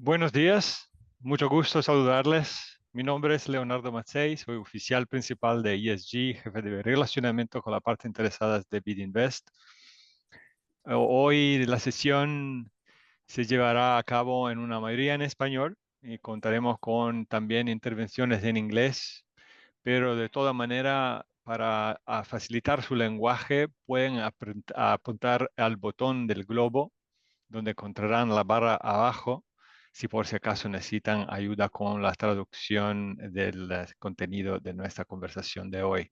Buenos días, mucho gusto saludarles. Mi nombre es Leonardo Mazzei, soy oficial principal de ESG, jefe de relacionamiento con la parte interesada de BidInvest. Hoy la sesión se llevará a cabo en una mayoría en español y contaremos con también intervenciones en inglés, pero de toda manera, para facilitar su lenguaje, pueden apuntar al botón del globo donde encontrarán la barra abajo si por si acaso necesitan ayuda con la traducción del contenido de nuestra conversación de hoy.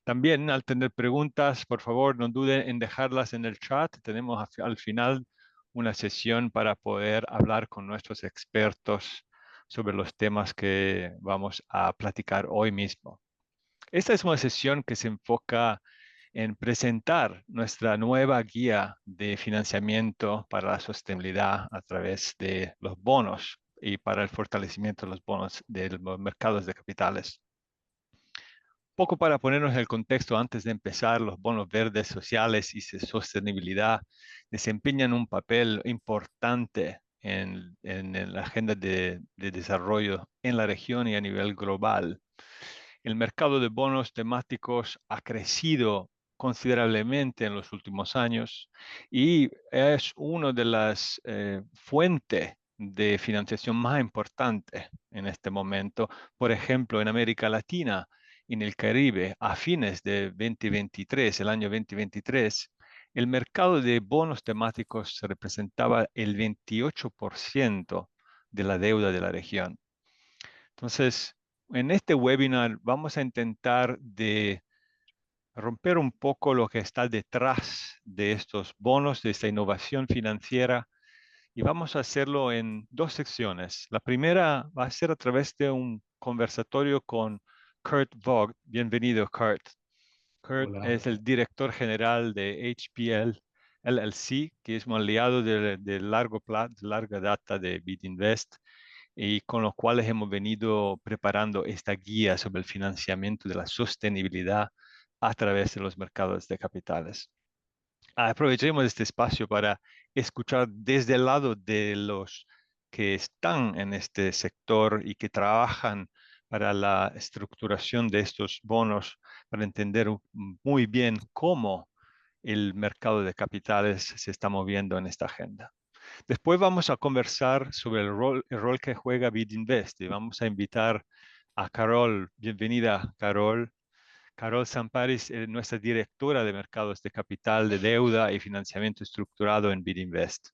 También al tener preguntas, por favor, no duden en dejarlas en el chat. Tenemos al final una sesión para poder hablar con nuestros expertos sobre los temas que vamos a platicar hoy mismo. Esta es una sesión que se enfoca en presentar nuestra nueva guía de financiamiento para la sostenibilidad a través de los bonos y para el fortalecimiento de los bonos de los mercados de capitales. Poco para ponernos en el contexto antes de empezar, los bonos verdes sociales y de sostenibilidad desempeñan un papel importante en la agenda de desarrollo en la región y a nivel global. El mercado de bonos temáticos ha crecido considerablemente en los últimos años y es una de las fuentes de financiación más importantes en este momento. Por ejemplo, en América Latina y en el Caribe, a fines de 2023, el año 2023, el mercado de bonos temáticos representaba el 28% de la deuda de la región. Entonces, en este webinar vamos a intentar de romper un poco lo que está detrás de estos bonos, de esta innovación financiera, y vamos a hacerlo en dos secciones. La primera va a ser a través de un conversatorio con Kurt Vogt. Bienvenido, Kurt. Kurt Hola. es el director general de HPL LLC, que es un aliado de largo plazo, de larga data de BidInvest y con los cuales hemos venido preparando esta guía sobre el financiamiento de la sostenibilidad a través de los mercados de capitales. Aprovechemos este espacio para escuchar desde el lado de los que están en este sector y que trabajan para la estructuración de estos bonos, para entender muy bien cómo el mercado de capitales se está moviendo en esta agenda. Después vamos a conversar sobre el rol que juega BidInvest y vamos a invitar a Carol. Bienvenida, Carol. Carol Samparis es nuestra directora de mercados de capital, de deuda y financiamiento estructurado en BidInvest.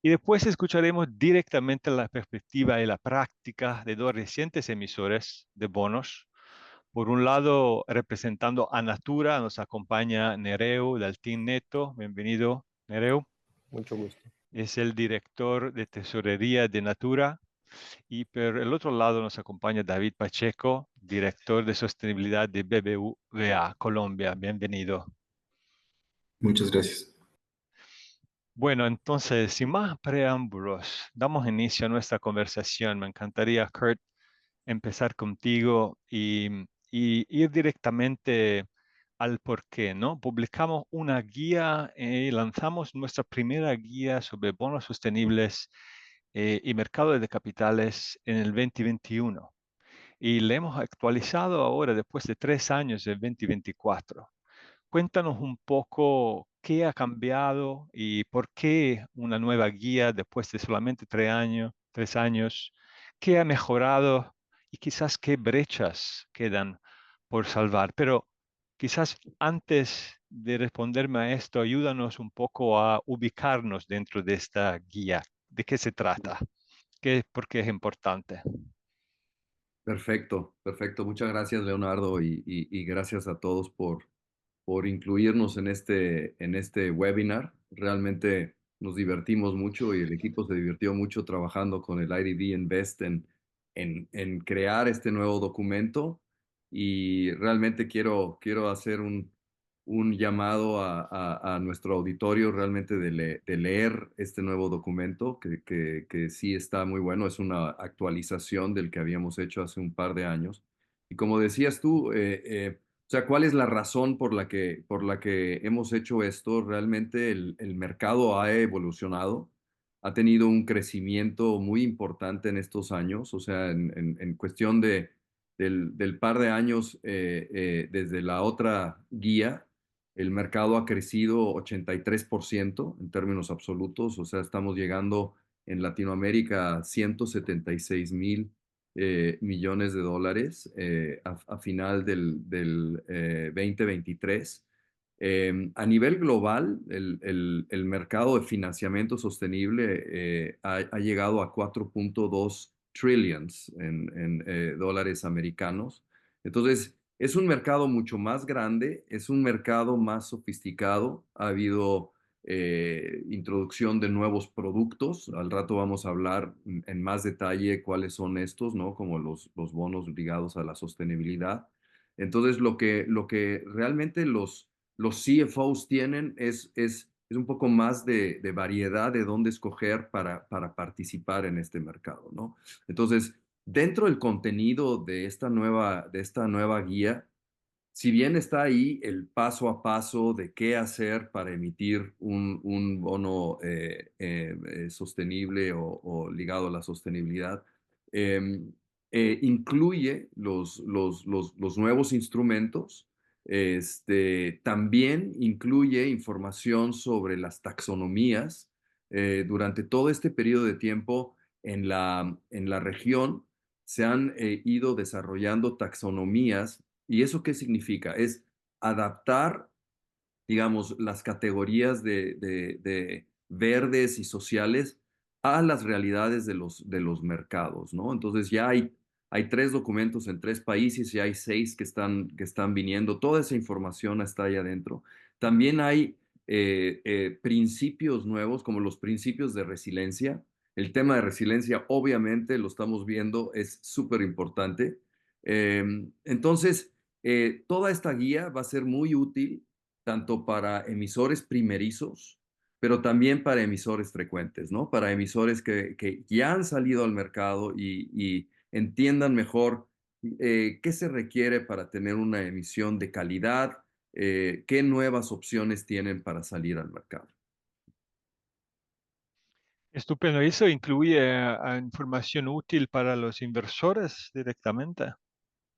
Y después escucharemos directamente la perspectiva y la práctica de dos recientes emisores de bonos. Por un lado, representando a Natura, nos acompaña Nereu del Team Neto. Bienvenido, Nereu. Mucho gusto. Es el director de tesorería de Natura. Y por el otro lado nos acompaña David Pacheco, director de sostenibilidad de BBVA Colombia. Bienvenido. Muchas gracias. Bueno, entonces, sin más preámbulos, damos inicio a nuestra conversación. Me encantaría, Kurt, empezar contigo y ir directamente al por qué, ¿no? Publicamos una guía y lanzamos nuestra primera guía sobre bonos sostenibles y mercados de capitales en el 2021. Y le hemos actualizado ahora después de 3 años, el 2024. Cuéntanos un poco qué ha cambiado y por qué una nueva guía después de solamente 3 años, 3 años, qué ha mejorado y quizás qué brechas quedan por salvar. Pero quizás antes de responderme a esto, ayúdanos un poco a ubicarnos dentro de esta guía. ¿De qué se trata? ¿Por qué es importante? Perfecto, perfecto. Muchas gracias, Leonardo, y gracias a todos por incluirnos en este webinar. Realmente nos divertimos mucho y el equipo se divirtió mucho trabajando con el IDB Invest en crear este nuevo documento. Y realmente quiero hacer un llamado a nuestro auditorio realmente de leer este nuevo documento, que sí está muy bueno. Es una actualización del que habíamos hecho hace un par de años. Y como decías tú, o sea, ¿cuál es la razón por la que hemos hecho esto? Realmente el mercado ha evolucionado. ha tenido un crecimiento muy importante en estos años, o sea, en cuestión del par de años desde la otra guía, el mercado ha crecido 83% en términos absolutos, o sea, estamos llegando en Latinoamérica a 176,000 millones de dólares a final del 2023. A nivel global, el mercado de financiamiento sostenible ha llegado a 4.2 trillions en dólares americanos. Entonces, es un mercado mucho más grande, es un mercado más sofisticado. Ha habido introducción de nuevos productos. Al rato vamos a hablar en más detalle cuáles son estos, ¿no? Como los bonos ligados a la sostenibilidad. Entonces, lo que realmente los CFOs tienen es un poco más de variedad de dónde escoger para participar en este mercado, ¿no? Entonces, dentro del contenido de esta nueva guía, si bien está ahí el paso a paso de qué hacer para emitir un bono sostenible o ligado a la sostenibilidad, eh, incluye los nuevos instrumentos. También incluye información sobre las taxonomías. Durante todo este periodo de tiempo en la región se han ido desarrollando taxonomías. ¿Y eso qué significa? Es adaptar, digamos, las categorías de verdes y sociales a las realidades de los mercados, ¿no? Entonces ya hay 3 documentos en 3 países y hay 6 que están viniendo. Toda esa información está ahí adentro. También hay principios nuevos, como los principios de resiliencia. El tema de resiliencia, obviamente, lo estamos viendo, es súper importante. Entonces, toda esta guía va a ser muy útil tanto para emisores primerizos, pero también para emisores frecuentes, ¿no? Para emisores que ya han salido al mercado y entiendan mejor qué se requiere para tener una emisión de calidad, qué nuevas opciones tienen para salir al mercado. Estupendo. ¿Eso incluye información útil para los inversores directamente?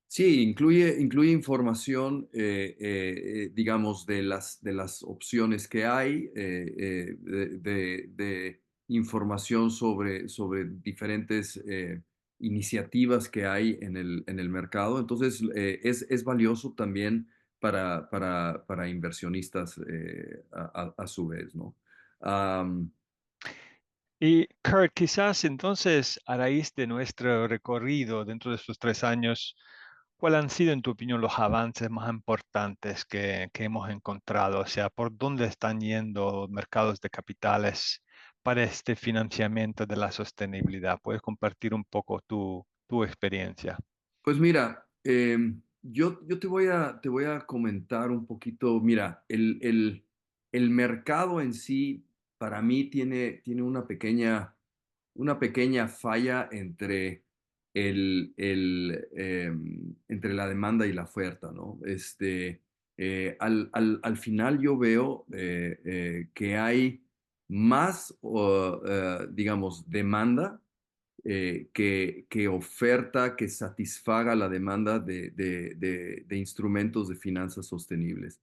Sí, incluye información, digamos, de las opciones que hay, de información sobre diferentes iniciativas que hay en el mercado. Entonces, es valioso también para inversionistas a su vez, ¿no? Am, Y Kurt, quizás entonces, a raíz de nuestro recorrido dentro de estos 3 años, ¿cuáles han sido, en tu opinión, los avances más importantes que hemos encontrado? O sea, ¿por dónde están yendo mercados de capitales para este financiamiento de la sostenibilidad? ¿Puedes compartir un poco tu experiencia? Pues mira, yo te voy a comentar un poquito, mira, el mercado en sí para mí tiene una pequeña falla entre la demanda y la oferta, ¿no? Al final yo veo que hay más, digamos, demanda que oferta, que satisfaga la demanda de instrumentos de finanzas sostenibles.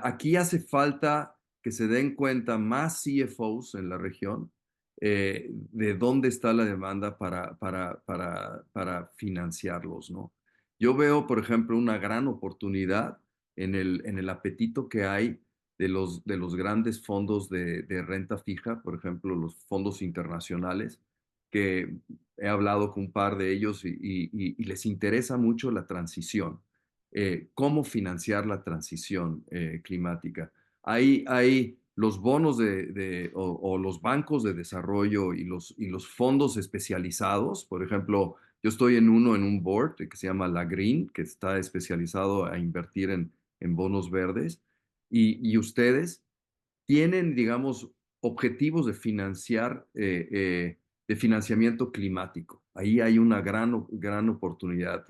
Aquí hace falta que se den cuenta más CFOs en la región de dónde está la demanda para financiarlos, ¿no? Yo veo, por ejemplo, una gran oportunidad en el apetito que hay de los grandes fondos de renta fija, por ejemplo, los fondos internacionales, que he hablado con un par de ellos y les interesa mucho la transición, cómo financiar la transición climática. Hay los bonos o los bancos de desarrollo y los fondos especializados. Por ejemplo, yo estoy en un board que se llama La Green, que está especializado a invertir en bonos verdes. Y ustedes tienen, digamos, objetivos de financiamiento climático. Ahí hay una gran oportunidad.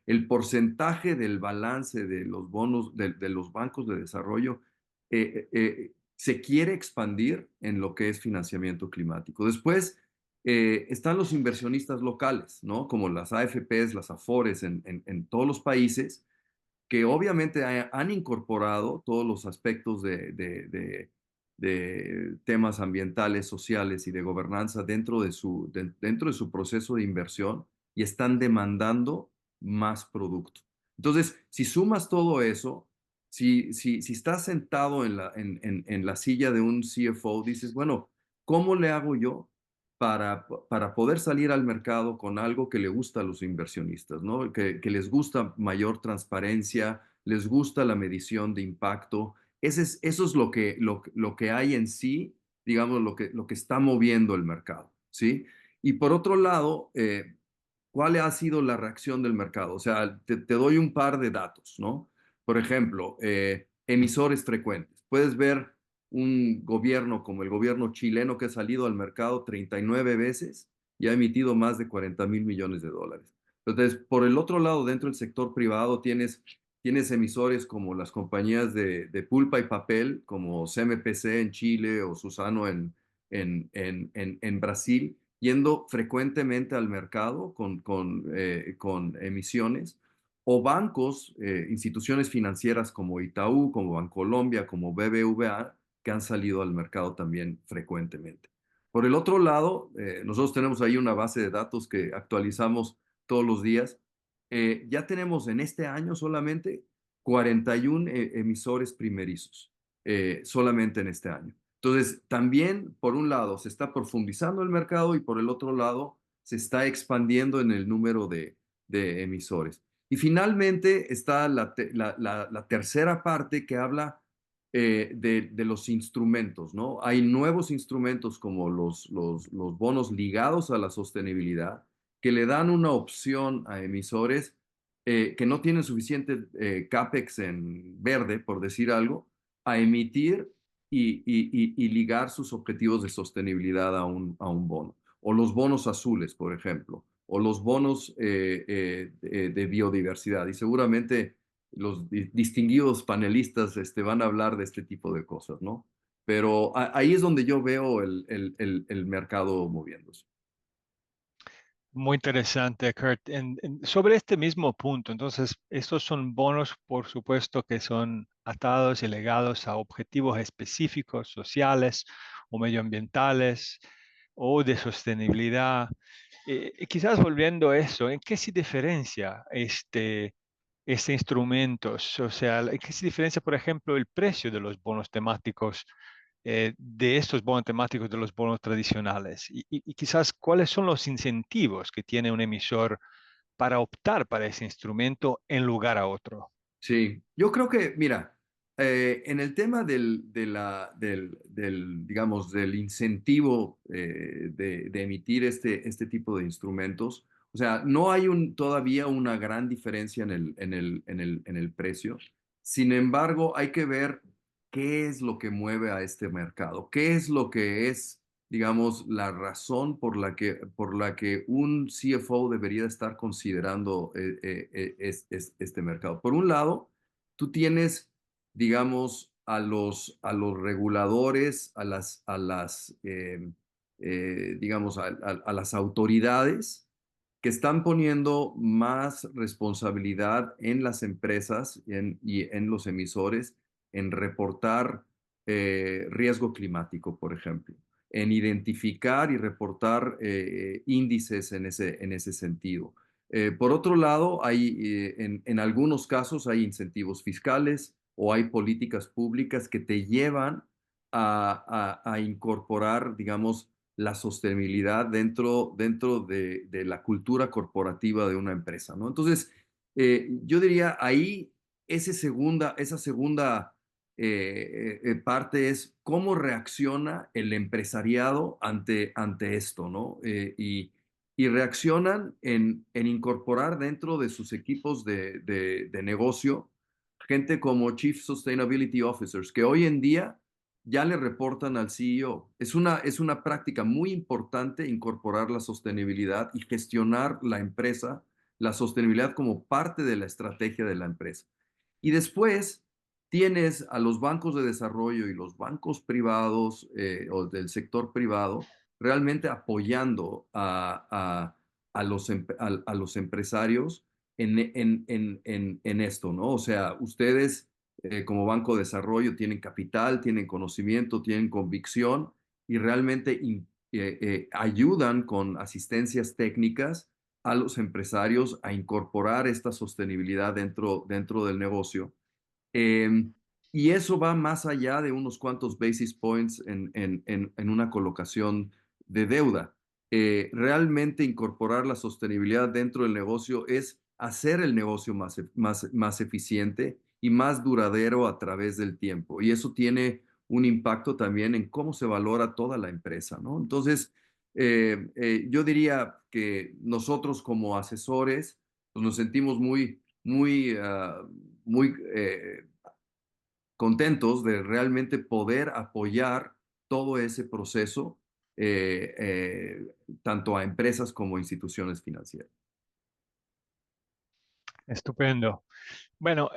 El porcentaje del balance de los bonos de los bancos de desarrollo se quiere expandir en lo que es financiamiento climático. Después están los inversionistas locales, ¿no? Como las AFPs, las AFORES en todos los países, que obviamente han incorporado todos los aspectos de temas ambientales, sociales y de gobernanza dentro de su proceso de inversión y están demandando más producto. Entonces, si sumas todo eso, si estás sentado en la silla de un CFO, dices, bueno, ¿cómo le hago yo para poder salir al mercado con algo que le gusta a los inversionistas, ¿no? Que les gusta mayor transparencia, les gusta la medición de impacto? Eso es lo que hay en sí, digamos, lo que está moviendo el mercado, ¿sí? Y por otro lado, ¿cuál ha sido la reacción del mercado? O sea, te doy un par de datos, ¿no? Por ejemplo, emisores frecuentes. Puedes ver un gobierno como el gobierno chileno que ha salido al mercado 39 veces y ha emitido más de 40.000 millones de dólares. Entonces, por el otro lado, dentro del sector privado tienes emisores como las compañías de pulpa y papel, como CMPC en Chile o Suzano en Brasil, yendo frecuentemente al mercado con emisiones, o bancos, instituciones financieras como Itaú, como Bancolombia, como BBVA, que han salido al mercado también frecuentemente. Por el otro lado, nosotros tenemos ahí una base de datos que actualizamos todos los días. Ya tenemos en este año solamente 41 emisores primerizos, solamente en este año. Entonces, también, por un lado, se está profundizando el mercado y por el otro lado, se está expandiendo en el número de emisores. Y finalmente está la tercera parte que habla de los instrumentos, ¿no? Hay nuevos instrumentos como los bonos ligados a la sostenibilidad que le dan una opción a emisores que no tienen suficiente CAPEX en verde, por decir algo, a emitir y ligar sus objetivos de sostenibilidad a un bono. O los bonos azules, por ejemplo, o los bonos de biodiversidad. Y seguramente los distinguidos panelistas van a hablar de este tipo de cosas, ¿no? Pero ahí es donde yo veo el mercado moviéndose. Muy interesante, Kurt. Sobre este mismo punto, entonces, estos son bonos, por supuesto, que son atados y legados a objetivos específicos, sociales o medioambientales o de sostenibilidad. Quizás volviendo a eso, ¿en qué se diferencia este instrumento? O sea, ¿en qué se diferencia, por ejemplo, el precio de los bonos temáticos de estos bonos temáticos de los bonos tradicionales? Y quizás cuáles son los incentivos que tiene un emisor para optar para ese instrumento en lugar a otro. Sí, yo creo que, mira, en el tema digamos, del incentivo de emitir este tipo de instrumentos, o sea, no hay todavía una gran diferencia en el precio. Sin embargo, hay que ver qué es lo que mueve a este mercado, qué es lo que es, digamos, la razón por la que un CFO debería estar considerando este mercado. Por un lado, tú tienes, digamos, a los reguladores, digamos, a las autoridades que están poniendo más responsabilidad en las empresas y en los emisores en reportar riesgo climático, por ejemplo, en identificar y reportar índices en ese sentido. Por otro lado, en algunos casos hay incentivos fiscales o hay políticas públicas que te llevan a incorporar, digamos, la sostenibilidad dentro de la cultura corporativa de una empresa, ¿no? Entonces, yo diría ahí esa segunda parte es cómo reacciona el empresariado ante esto, ¿no? Y reaccionan en incorporar dentro de sus equipos de negocio gente como Chief Sustainability Officers, que hoy en día ya le reportan al CEO. Es una práctica muy importante incorporar la sostenibilidad y gestionar la empresa, la sostenibilidad como parte de la estrategia de la empresa. Y después, tienes a los bancos de desarrollo y los bancos privados o del sector privado realmente apoyando a los empresarios en esto, ¿no? O sea, ustedes como banco de desarrollo tienen capital, tienen conocimiento, tienen convicción y realmente ayudan con asistencias técnicas a los empresarios a incorporar esta sostenibilidad dentro del negocio. Y eso va más allá de unos cuantos basis points en una colocación de deuda. Realmente incorporar la sostenibilidad dentro del negocio es hacer el negocio más eficiente y más duradero a través del tiempo. Y eso tiene un impacto también en cómo se valora toda la empresa, ¿no? Entonces, yo diría que nosotros como asesores pues, nos sentimos muy contentos de realmente poder apoyar todo ese proceso, tanto a empresas como a instituciones financieras. Estupendo. Bueno,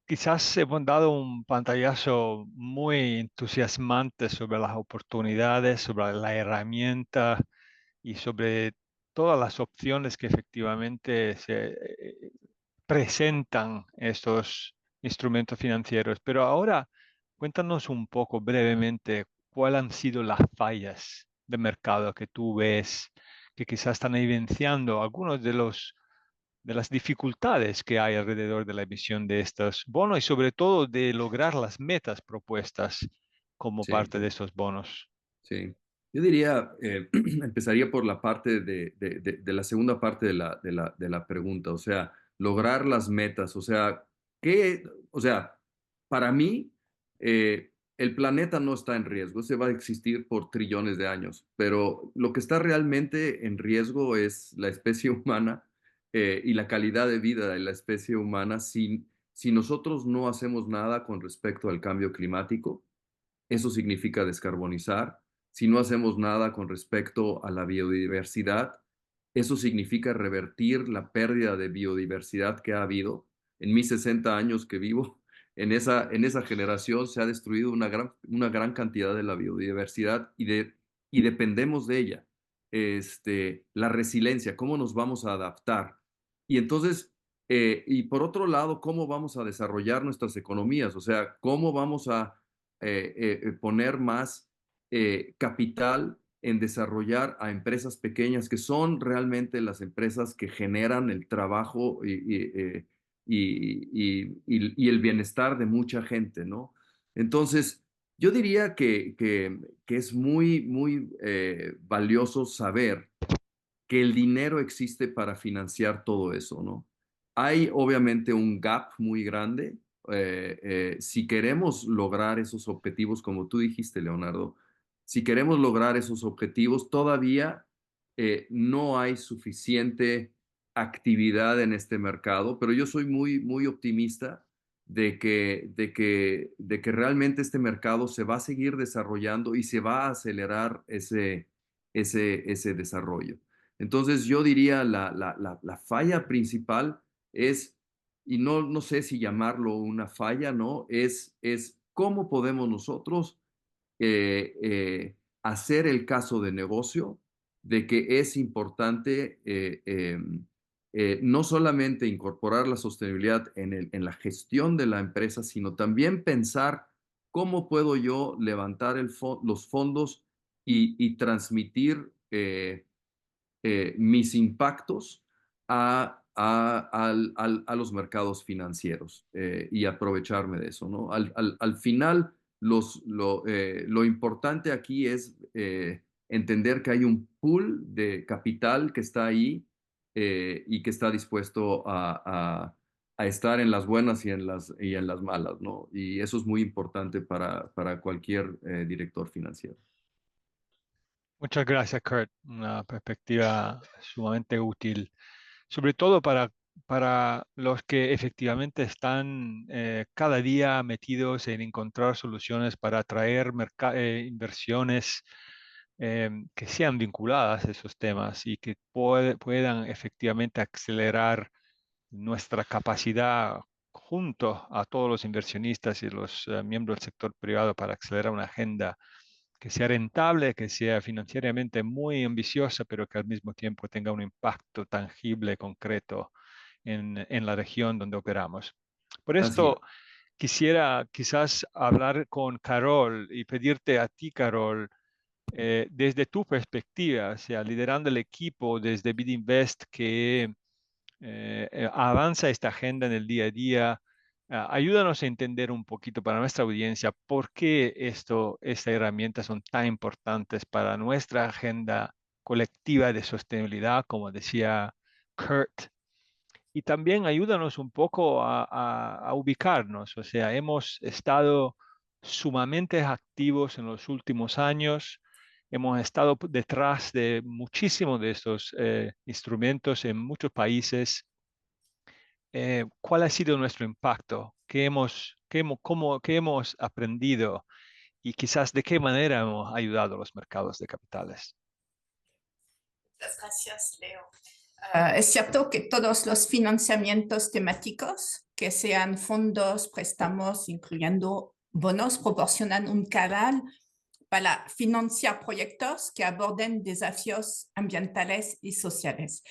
quizás hemos dado un pantallazo muy entusiasmante sobre las oportunidades, sobre la herramienta y sobre todas las opciones que efectivamente se presentan estos instrumentos financieros. Pero ahora cuéntanos un poco brevemente cuáles han sido las fallas de mercado que tú ves que quizás están evidenciando algunos de las dificultades que hay alrededor de la emisión de estos bonos y sobre todo de lograr las metas propuestas como Sí. parte de esos bonos. Sí, yo diría, empezaría por la parte de la segunda parte de la pregunta, o sea, lograr las metas, o sea, ¿qué? O sea, para mí, el planeta no está en riesgo, se va a existir por trillones de años, pero lo que está realmente en riesgo es la especie humana y la calidad de vida de la especie humana si nosotros no hacemos nada con respecto al cambio climático. Eso significa descarbonizar. Si no hacemos nada con respecto a la biodiversidad, eso significa revertir la pérdida de biodiversidad que ha habido. En mis 60 años que vivo, en esa generación se ha destruido una gran cantidad de la biodiversidad y dependemos de ella. La resiliencia, cómo nos vamos a adaptar. Y entonces, y por otro lado, cómo vamos a desarrollar nuestras economías, o sea, cómo vamos a poner más capital en desarrollar a empresas pequeñas que son realmente las empresas que generan el trabajo y el bienestar de mucha gente, ¿no? Entonces, yo diría que es muy valioso saber que el dinero existe para financiar todo eso, ¿no? Hay obviamente un gap muy grande. Si queremos lograr esos objetivos, como tú dijiste, Leonardo, si queremos lograr esos objetivos, todavía no hay suficiente actividad en este mercado, pero yo soy muy optimista de que realmente este mercado se va a seguir desarrollando y se va a acelerar ese desarrollo. Entonces yo diría la falla principal es, y no sé si llamarlo una falla, ¿no? Es cómo podemos nosotros hacer el caso de negocio de que es importante no solamente incorporar la sostenibilidad en la gestión de la empresa, sino también pensar cómo puedo yo levantar los fondos y transmitir mis impactos a los mercados financieros y aprovecharme de eso, ¿no? Al final, lo importante aquí es entender que hay un pool de capital que está ahí y que está dispuesto a estar en las buenas y en las malas, ¿no? Y eso es muy importante para cualquier director financiero. Muchas gracias, Kurt. Una perspectiva sumamente útil, sobre todo para los que efectivamente están cada día metidos en encontrar soluciones para atraer inversiones que sean vinculadas a esos temas y que puedan efectivamente acelerar nuestra capacidad junto a todos los inversionistas y los miembros del sector privado para acelerar una agenda que sea rentable, que sea financieramente muy ambiciosa, pero que al mismo tiempo tenga un impacto tangible, concreto en la región donde operamos. Por Así es. esto, quisiera quizás hablar con Carol y pedirte a ti, Carol, desde tu perspectiva, o sea, liderando el equipo desde BidInvest que avanza esta agenda en el día a día. Ayúdanos a entender un poquito para nuestra audiencia por qué estas herramientas son tan importantes para nuestra agenda colectiva de sostenibilidad, como decía Kurt. Y también ayúdanos un poco a ubicarnos. O sea, hemos estado sumamente activos en los últimos años. Hemos estado detrás de muchísimos de estos instrumentos en muchos países. ¿Cuál ha sido nuestro impacto? ¿Qué hemos aprendido? Y quizás de qué manera hemos ayudado a los mercados de capitales. Muchas gracias, Leo. Es cierto que todos los financiamientos temáticos, que sean fondos, préstamos, incluyendo bonos, proporcionan un canal para financiar proyectos que aborden desafíos ambientales y sociales.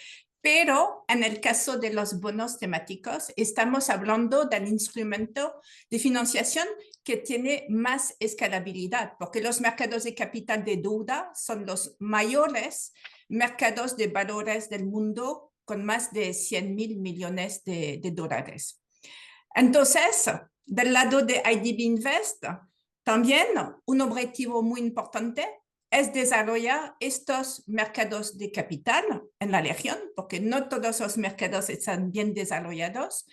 Pero en el caso de los bonos temáticos, estamos hablando del instrumento de financiación que tiene más escalabilidad, porque los mercados de capital de deuda son los mayores mercados de valores del mundo con más de 100.000 millones de dólares. Entonces, del lado de IDB Invest, también un objetivo muy importante es desarrollar estos mercados de capital en la región, porque no todos los mercados están bien desarrollados,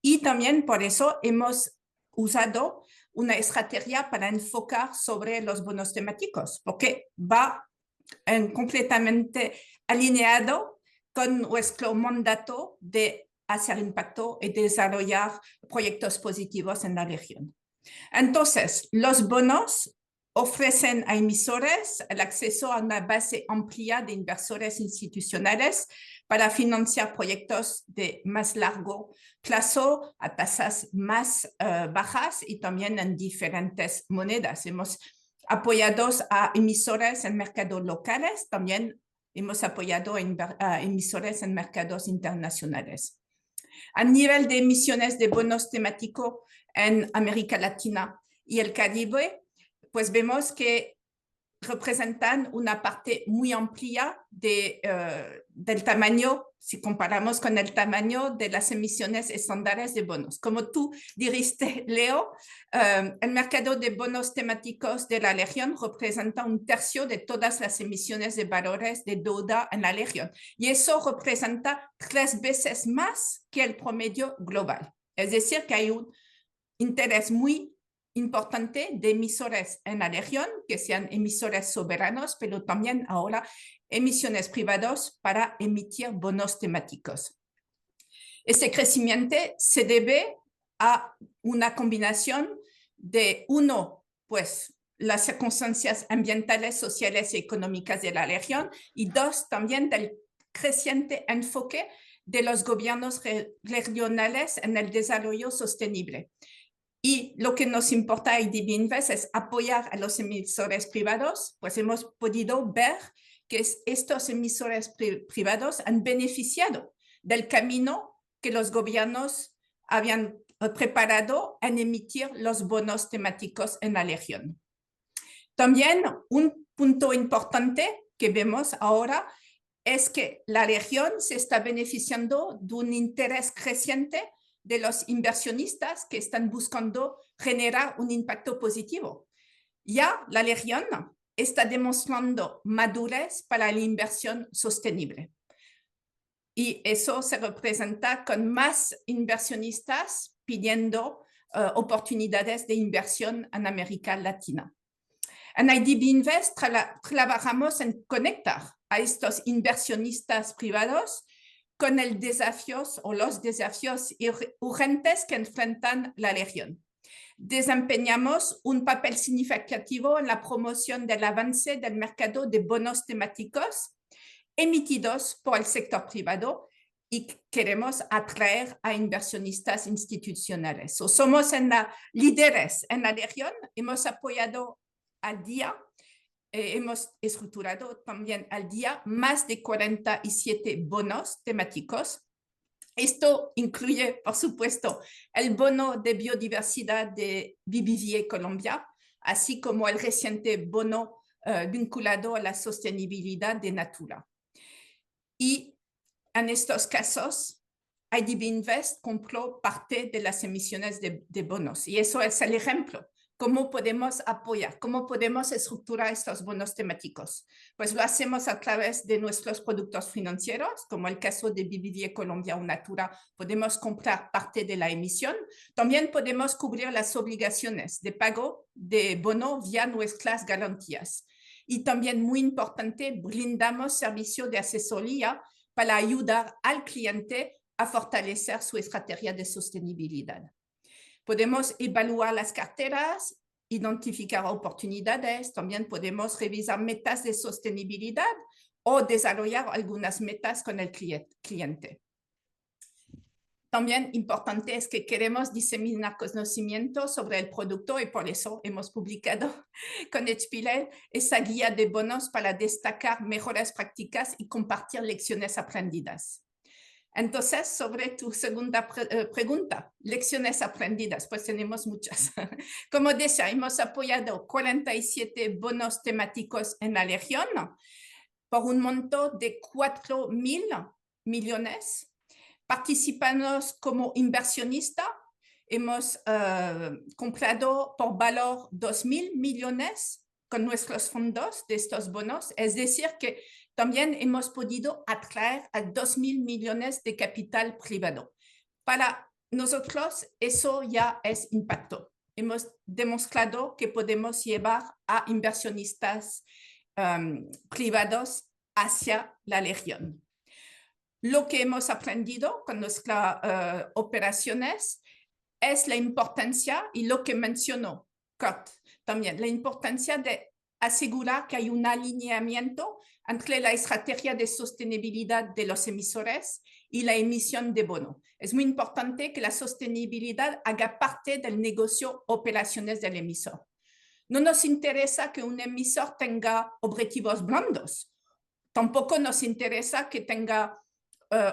y también por eso hemos usado una estrategia para enfocar sobre los bonos temáticos, porque va completamente alineado con nuestro mandato de hacer impacto y desarrollar proyectos positivos en la región. Entonces, los bonos ofrecen a emisores el acceso a una base amplia de inversores institucionales para financiar proyectos de más largo plazo a tasas más bajas y también en diferentes monedas. Hemos apoyado a emisores en mercados locales, también hemos apoyado a emisores en mercados internacionales. A nivel de emisiones de bonos temáticos en América Latina y el Caribe, pues vemos que representan una parte muy amplia del tamaño, si comparamos con el tamaño de las emisiones estándares de bonos. Como tú dijiste, Leo, el mercado de bonos temáticos de la región representa un tercio de todas las emisiones de valores de deuda en la región. Y eso representa 3 veces más que el promedio global. Es decir, que hay un interés muy importante de emisores en la región, que sean emisores soberanos, pero también ahora emisiones privadas para emitir bonos temáticos. Este crecimiento se debe a una combinación de, uno, pues las circunstancias ambientales, sociales y económicas de la región, y dos, también del creciente enfoque de los gobiernos regionales en el desarrollo sostenible. Y lo que nos importa a IDB Invest es apoyar a los emisores privados, pues hemos podido ver que estos emisores privados han beneficiado del camino que los gobiernos habían preparado en emitir los bonos temáticos en la región. También un punto importante que vemos ahora es que la región se está beneficiando de un interés creciente de los inversionistas que están buscando generar un impacto positivo. Ya la región está demostrando madurez para la inversión sostenible. Y eso se representa con más inversionistas pidiendo oportunidades de inversión en América Latina. En IDB Invest trabajamos en conectar a estos inversionistas privados con los desafíos urgentes que enfrentan la región. Desempeñamos un papel significativo en la promoción del avance del mercado de bonos temáticos emitidos por el sector privado y queremos atraer a inversionistas institucionales. Somos líderes en la región, hemos apoyado al día, hemos estructurado también al día más de 47 bonos temáticos. Esto incluye, por supuesto, el bono de biodiversidad de BBVA Colombia, así como el reciente bono vinculado a la sostenibilidad de Natura. Y en estos casos, IDB Invest compró parte de las emisiones de bonos. Y eso es el ejemplo. ¿Cómo podemos apoyar? ¿Cómo podemos estructurar estos bonos temáticos? Pues lo hacemos a través de nuestros productos financieros, como el caso de BBVA Colombia o Natura. Podemos comprar parte de la emisión. También podemos cubrir las obligaciones de pago de bono vía nuestras garantías. Y también, muy importante, brindamos servicio de asesoría para ayudar al cliente a fortalecer su estrategia de sostenibilidad. Podemos evaluar las carteras, identificar oportunidades, también podemos revisar metas de sostenibilidad o desarrollar algunas metas con el cliente. También importante es que queremos diseminar conocimiento sobre el producto y por eso hemos publicado con HPLL esa guía de bonos para destacar mejores prácticas y compartir lecciones aprendidas. Entonces, sobre tu segunda pregunta, lecciones aprendidas, pues tenemos muchas. Como decía, hemos apoyado 47 bonos temáticos en la región por un monto de 4.000 millones. Participamos como inversionista, hemos comprado por valor 2.000 millones con nuestros fondos de estos bonos, es decir que también hemos podido atraer a 2.000 millones de capital privado. Para nosotros eso ya es impacto. Hemos demostrado que podemos llevar a inversionistas privados hacia la región. Lo que hemos aprendido con nuestras operaciones es la importancia, y lo que mencionó Kurt también, la importancia de asegurar que hay un alineamiento entre la estrategia de sostenibilidad de los emisores y la emisión de bono. Es muy importante que la sostenibilidad haga parte del negocio operaciones del emisor. No nos interesa que un emisor tenga objetivos blandos. Tampoco nos interesa que tenga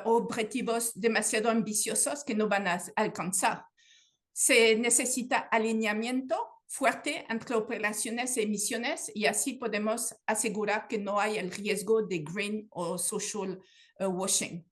objetivos demasiado ambiciosos que no van a alcanzar. Se necesita alineamiento fuerte entre operaciones y emisiones y así podemos asegurar que no hay el riesgo de green o social washing.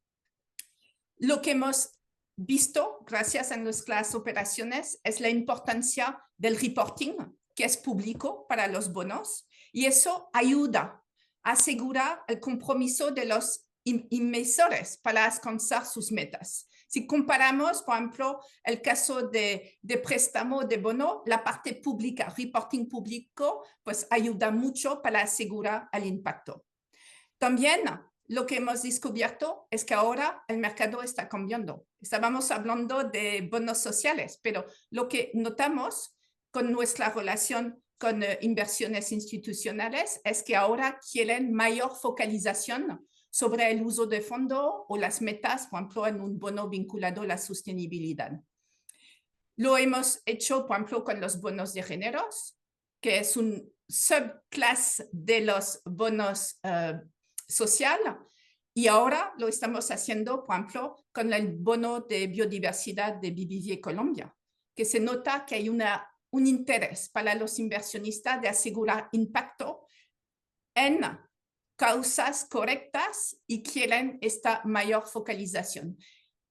Lo que hemos visto gracias a nuestras operaciones es la importancia del reporting, que es público para los bonos, y eso ayuda a asegurar el compromiso de los inversores para alcanzar sus metas. Si comparamos, por ejemplo, el caso de préstamo de bono, la parte pública, reporting público, pues ayuda mucho para asegurar el impacto. También lo que hemos descubierto es que ahora el mercado está cambiando. Estábamos hablando de bonos sociales, pero lo que notamos con nuestra relación con inversiones institucionales es que ahora quieren mayor focalización sobre el uso de fondo o las metas, por ejemplo, en un bono vinculado a la sostenibilidad. Lo hemos hecho, por ejemplo, con los bonos de géneros, que es un subclase de los bonos social, y ahora lo estamos haciendo, por ejemplo, con el bono de biodiversidad de BBVA Colombia, que se nota que hay un interés para los inversionistas de asegurar impacto en causas correctas y quieren esta mayor focalización.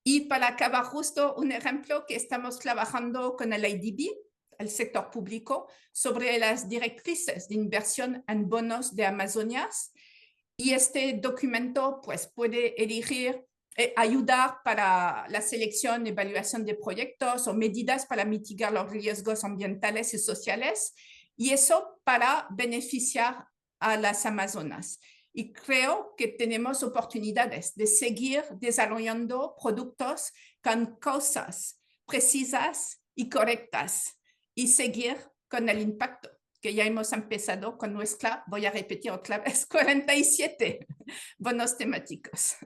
Y para acabar justo un ejemplo que estamos trabajando con el IDB, el sector público, sobre las directrices de inversión en bonos de Amazonias. Y este documento pues, puede ayudar para la selección y evaluación de proyectos o medidas para mitigar los riesgos ambientales y sociales, y eso para beneficiar a las Amazonas. Y creo que tenemos oportunidades de seguir desarrollando productos con causas precisas y correctas y seguir con el impacto que ya hemos empezado con nuestra, voy a repetir otra vez, 47 bonos temáticos.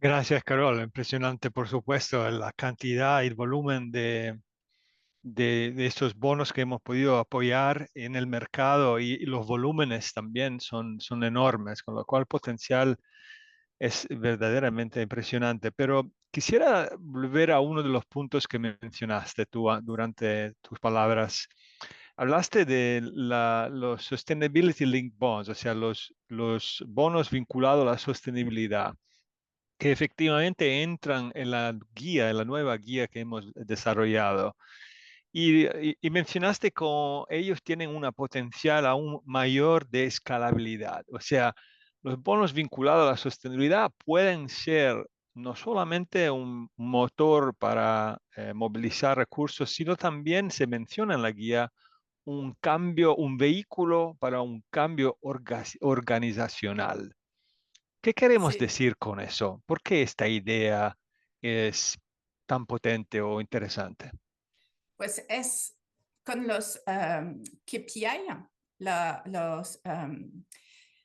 Gracias, Carol. Impresionante, por supuesto, la cantidad y el volumen de estos bonos que hemos podido apoyar en el mercado y los volúmenes también son enormes, con lo cual el potencial es verdaderamente impresionante. Pero quisiera volver a uno de los puntos que mencionaste tú durante tus palabras. Hablaste de los Sustainability Linked Bonds, o sea, los bonos vinculados a la sostenibilidad, que efectivamente entran en la guía, en la nueva guía que hemos desarrollado. Y mencionaste que ellos tienen una potencial aún mayor de escalabilidad. O sea, los bonos vinculados a la sostenibilidad pueden ser no solamente un motor para movilizar recursos, sino también se menciona en la guía un cambio, un vehículo para un cambio organizacional. ¿Qué queremos Sí, decir con eso? ¿Por qué esta idea es tan potente o interesante? pues es con los KPI, los,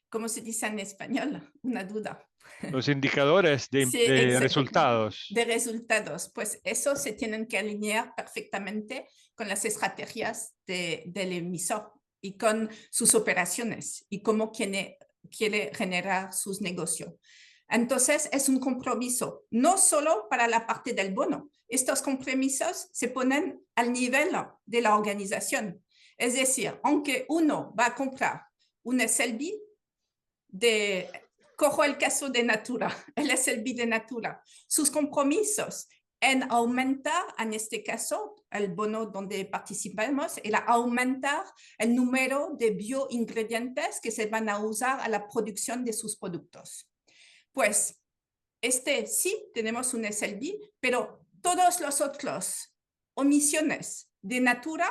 ¿cómo se dice en español? Una duda. Los indicadores Sí, de resultados. de resultados, pues eso se tienen que alinear perfectamente con las estrategias del emisor y con sus operaciones y cómo quiere generar sus negocios. Entonces, es un compromiso, no solo para la parte del bono. Estos compromisos se ponen al nivel de la organización. Es decir, aunque uno va a comprar un SLB de, cojo el caso de Natura, el SLB de Natura, sus compromisos en aumentar, en este caso, el bono donde participamos, era aumentar el número de bioingredientes que se van a usar a la producción de sus productos. Pues sí tenemos un SLB, pero todos los otros omisiones de Natura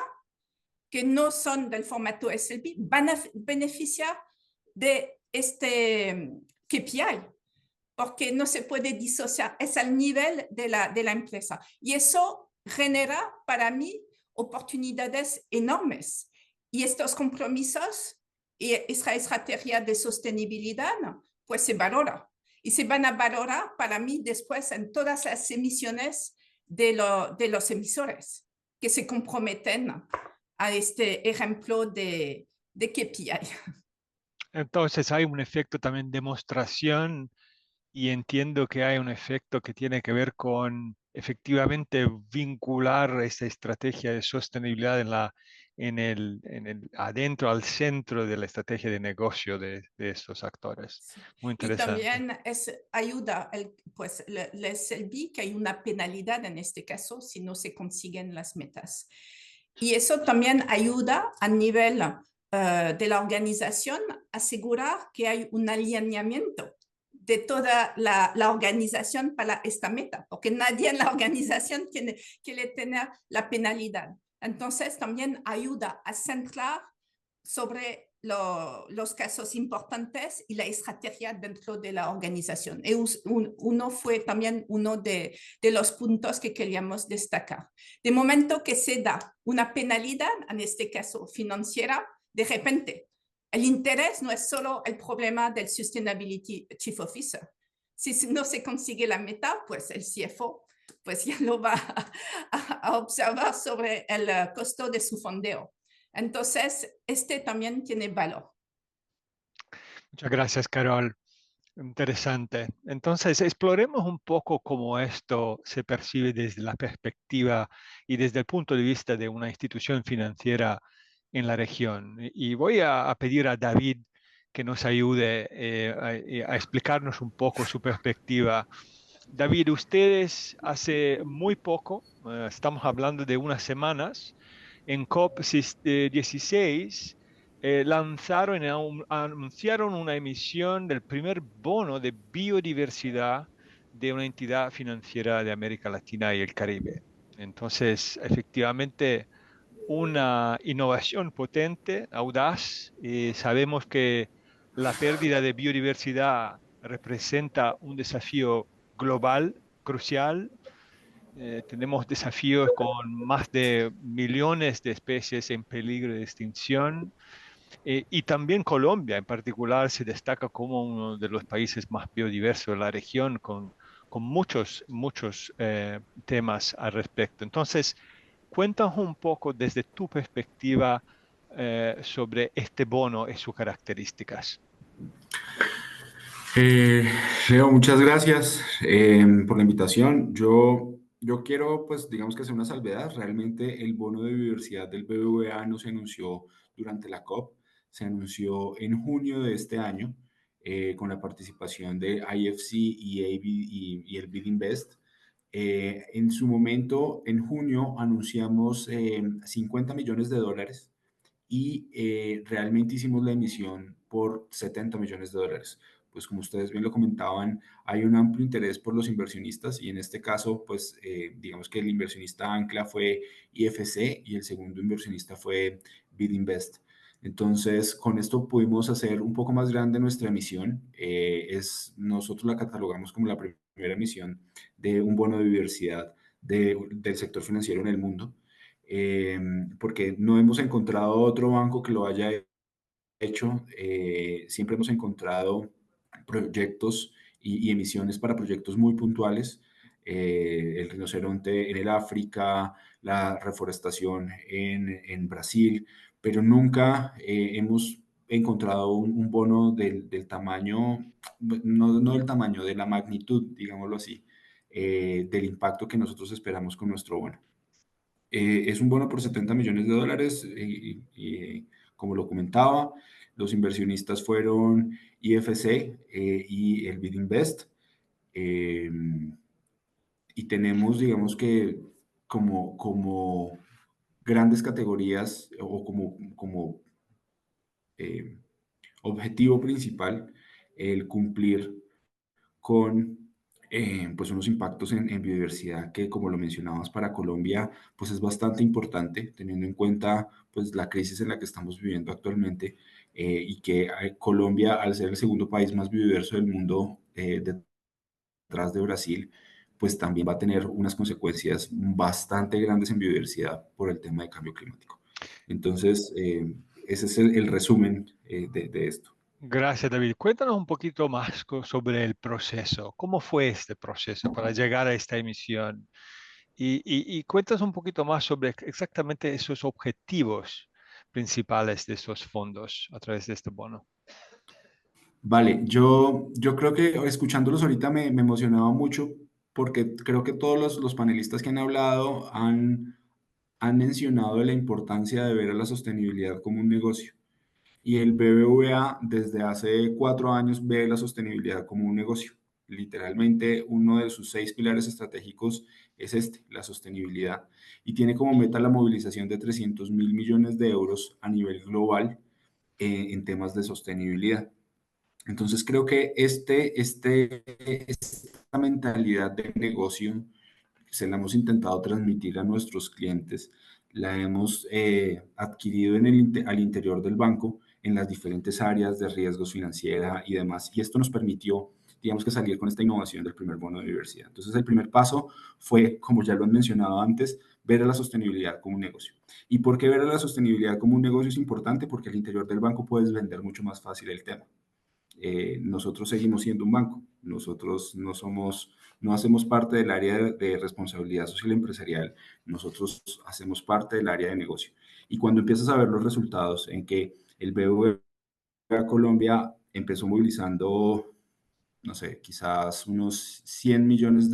que no son del formato SLB van a beneficiar de este KPI, porque no se puede disociar, es al nivel de la empresa. Y eso genera para mí oportunidades enormes. Y estos compromisos y esta estrategia de sostenibilidad, pues se valora. Y se van a valorar para mí después en todas las emisiones de los emisores que se comprometen a este ejemplo de KPI. Entonces hay un efecto también de demostración y entiendo que hay un efecto que tiene que ver con efectivamente vincular esta estrategia de sostenibilidad adentro, al centro de la estrategia de negocio de estos actores. Sí. Muy Y interesante. también ayuda, pues les vi que hay una penalidad en este caso si no se consiguen las metas. Y eso también ayuda a nivel de la organización a asegurar que hay un alineamiento de toda la organización para esta meta, porque nadie en la organización quiere tener la penalidad. Entonces también ayuda a centrar sobre los casos importantes y la estrategia dentro de la organización. Y uno fue también uno de los puntos que queríamos destacar. De momento que se da una penalidad, en este caso financiera, de repente, el interés no es solo el problema del Sustainability Chief Officer. Si no se consigue la meta, pues el CFO pues ya lo va a observar sobre el costo de su fondeo. Entonces, también tiene valor. Muchas gracias, Carol. Interesante. Entonces, exploremos un poco cómo esto se percibe desde la perspectiva y desde el punto de vista de una institución financiera en la región. Y voy a pedir a David que nos ayude a explicarnos un poco su perspectiva. David, ustedes hace muy poco, estamos hablando de unas semanas, en COP16 lanzaron y anunciaron una emisión del primer bono de biodiversidad de una entidad financiera de América Latina y el Caribe. Entonces, efectivamente, una innovación potente, audaz. Sabemos que la pérdida de biodiversidad representa un desafío global, crucial. Tenemos desafíos con más de millones de especies en peligro de extinción. Y también Colombia en particular se destaca como uno de los países más biodiversos de la región, con con muchos temas al respecto. Entonces, cuéntanos un poco desde tu perspectiva sobre este bono y sus características. Eh, Leo, muchas gracias por la invitación. Yo quiero, pues, digamos que hacer una salvedad. Realmente el bono de biodiversidad del BBVA no se anunció durante la COP, se anunció en junio de este año con la participación de IFC y, y el Bid Invest. En su momento, en junio, anunciamos $50 millones y realmente hicimos la emisión por $70 millones. Pues como ustedes bien lo comentaban, hay un amplio interés por los inversionistas y en este caso, pues digamos que el inversionista ancla fue IFC y el segundo inversionista fue Bidinvest. Entonces, con esto pudimos hacer un poco más grande nuestra emisión. Nosotros la catalogamos como la primera emisión de un bono de diversidad del sector financiero en el mundo, porque no hemos encontrado otro banco que lo haya hecho. Siempre hemos encontrado proyectos y emisiones para proyectos muy puntuales, el rinoceronte en el África, la reforestación en Brasil, pero nunca hemos encontrado un bono del tamaño, no del tamaño, de la magnitud, digámoslo así, del impacto que nosotros esperamos con nuestro bono. Es un bono por $70 millones como lo comentaba, los inversionistas fueron IFC y el Bidinvest. Eh, y tenemos, digamos que, como grandes categorías o como eh, objetivo principal el cumplir con pues unos impactos en biodiversidad que, como lo mencionabas, para Colombia pues es bastante importante, teniendo en cuenta pues la crisis en la que estamos viviendo actualmente, y que Colombia, al ser el segundo país más biodiverso del mundo, detrás de Brasil, pues también va a tener unas consecuencias bastante grandes en biodiversidad por el tema de cambio climático. Entonces, ese es el resumen de esto. Gracias, David. Cuéntanos un poquito más sobre el proceso. ¿Cómo fue este proceso para llegar a esta emisión? Y cuéntanos un poquito más sobre exactamente esos objetivos principales de esos fondos a través de este bono. Vale, yo creo que escuchándolos ahorita me emocionaba mucho porque creo que todos los panelistas que han hablado han mencionado la importancia de ver a la sostenibilidad como un negocio. Y el BBVA desde hace 4 años ve la sostenibilidad como un negocio. Literalmente uno de sus 6 pilares estratégicos es la sostenibilidad. Y tiene como meta la movilización de 300.000 millones de euros a nivel global en temas de sostenibilidad. Entonces creo que esta mentalidad de negocio se la hemos intentado transmitir a nuestros clientes, la hemos adquirido al interior del banco en las diferentes áreas de riesgos financiera y demás. Y esto nos permitió, digamos que salir con esta innovación del primer bono de diversidad. Entonces el primer paso fue, como ya lo han mencionado antes, ver a la sostenibilidad como un negocio. ¿Y por qué ver a la sostenibilidad como un negocio es importante? Porque al interior del banco puedes vender mucho más fácil el tema. Nosotros seguimos siendo un banco, nosotros no hacemos parte del área de responsabilidad social empresarial, nosotros hacemos parte del área de negocio. Y cuando empiezas a ver los resultados en que el BBVA Colombia empezó movilizando, no sé, quizás unos $100 millones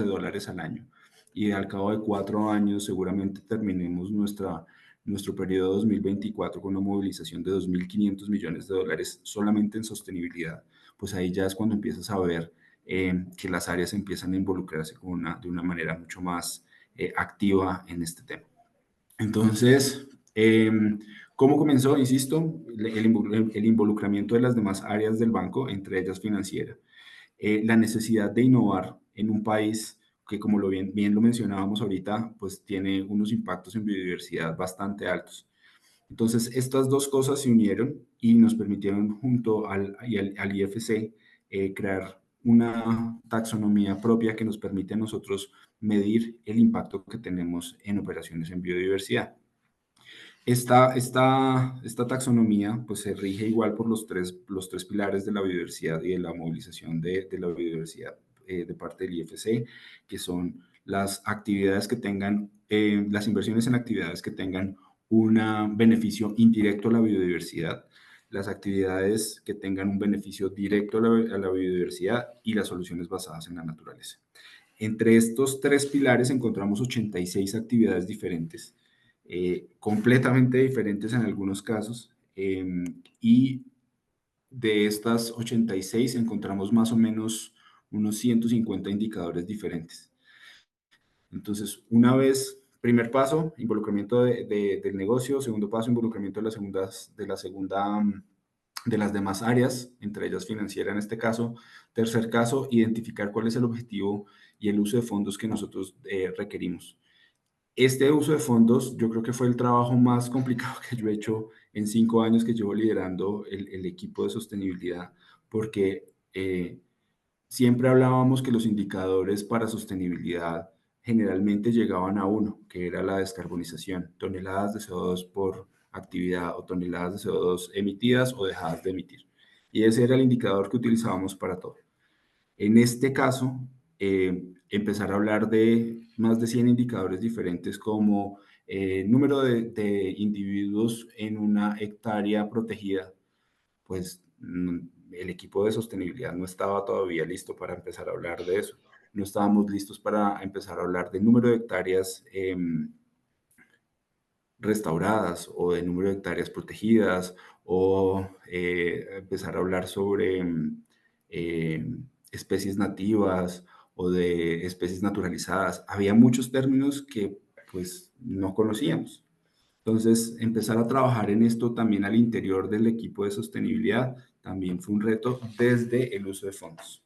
al año, y al cabo de 4 años seguramente terminemos nuestro periodo 2024 con una movilización de $2.500 millones solamente en sostenibilidad, pues ahí ya es cuando empiezas a ver que las áreas empiezan a involucrarse de una manera mucho más activa en este tema. Entonces, ¿cómo comenzó? Insisto, el involucramiento de las demás áreas del banco, entre ellas financiera. La necesidad de innovar en un país que, como bien lo mencionábamos ahorita, pues tiene unos impactos en biodiversidad bastante altos. Entonces, estas dos cosas se unieron y nos permitieron, junto al IFC, crear una taxonomía propia que nos permite a nosotros medir el impacto que tenemos en operaciones en biodiversidad. Esta taxonomía pues, se rige igual por los tres pilares de la biodiversidad y de la movilización de la biodiversidad. de parte del IFC, que son las actividades que tengan, las inversiones en actividades que tengan un beneficio indirecto a la biodiversidad, las actividades que tengan un beneficio directo a la biodiversidad y las soluciones basadas en la naturaleza. Entre estos tres pilares encontramos 86 actividades diferentes, completamente diferentes en algunos casos, y de estas 86 encontramos más o menos unos 150 indicadores diferentes. Entonces, una vez, primer paso, involucramiento del negocio; segundo paso, involucramiento de las demás áreas, entre ellas financiera en este caso; tercer caso, identificar cuál es el objetivo y el uso de fondos que nosotros requerimos. Este uso de fondos, yo creo que fue el trabajo más complicado que yo he hecho en 5 años que llevo liderando el equipo de sostenibilidad, porque siempre hablábamos que los indicadores para sostenibilidad generalmente llegaban a uno, que era la descarbonización, toneladas de CO2 por actividad o toneladas de CO2 emitidas o dejadas de emitir. Y ese era el indicador que utilizábamos para todo. En este caso, empezar a hablar de más de 100 indicadores diferentes, como número de individuos en una hectárea protegida, pues el equipo de sostenibilidad no estaba todavía listo para empezar a hablar de eso. No estábamos listos para empezar a hablar del número de hectáreas restauradas o de número de hectáreas protegidas, o empezar a hablar sobre especies nativas o de especies naturalizadas. Había muchos términos que pues no conocíamos. Entonces, empezar a trabajar en esto también al interior del equipo de sostenibilidad también fue un reto desde el uso de fondos.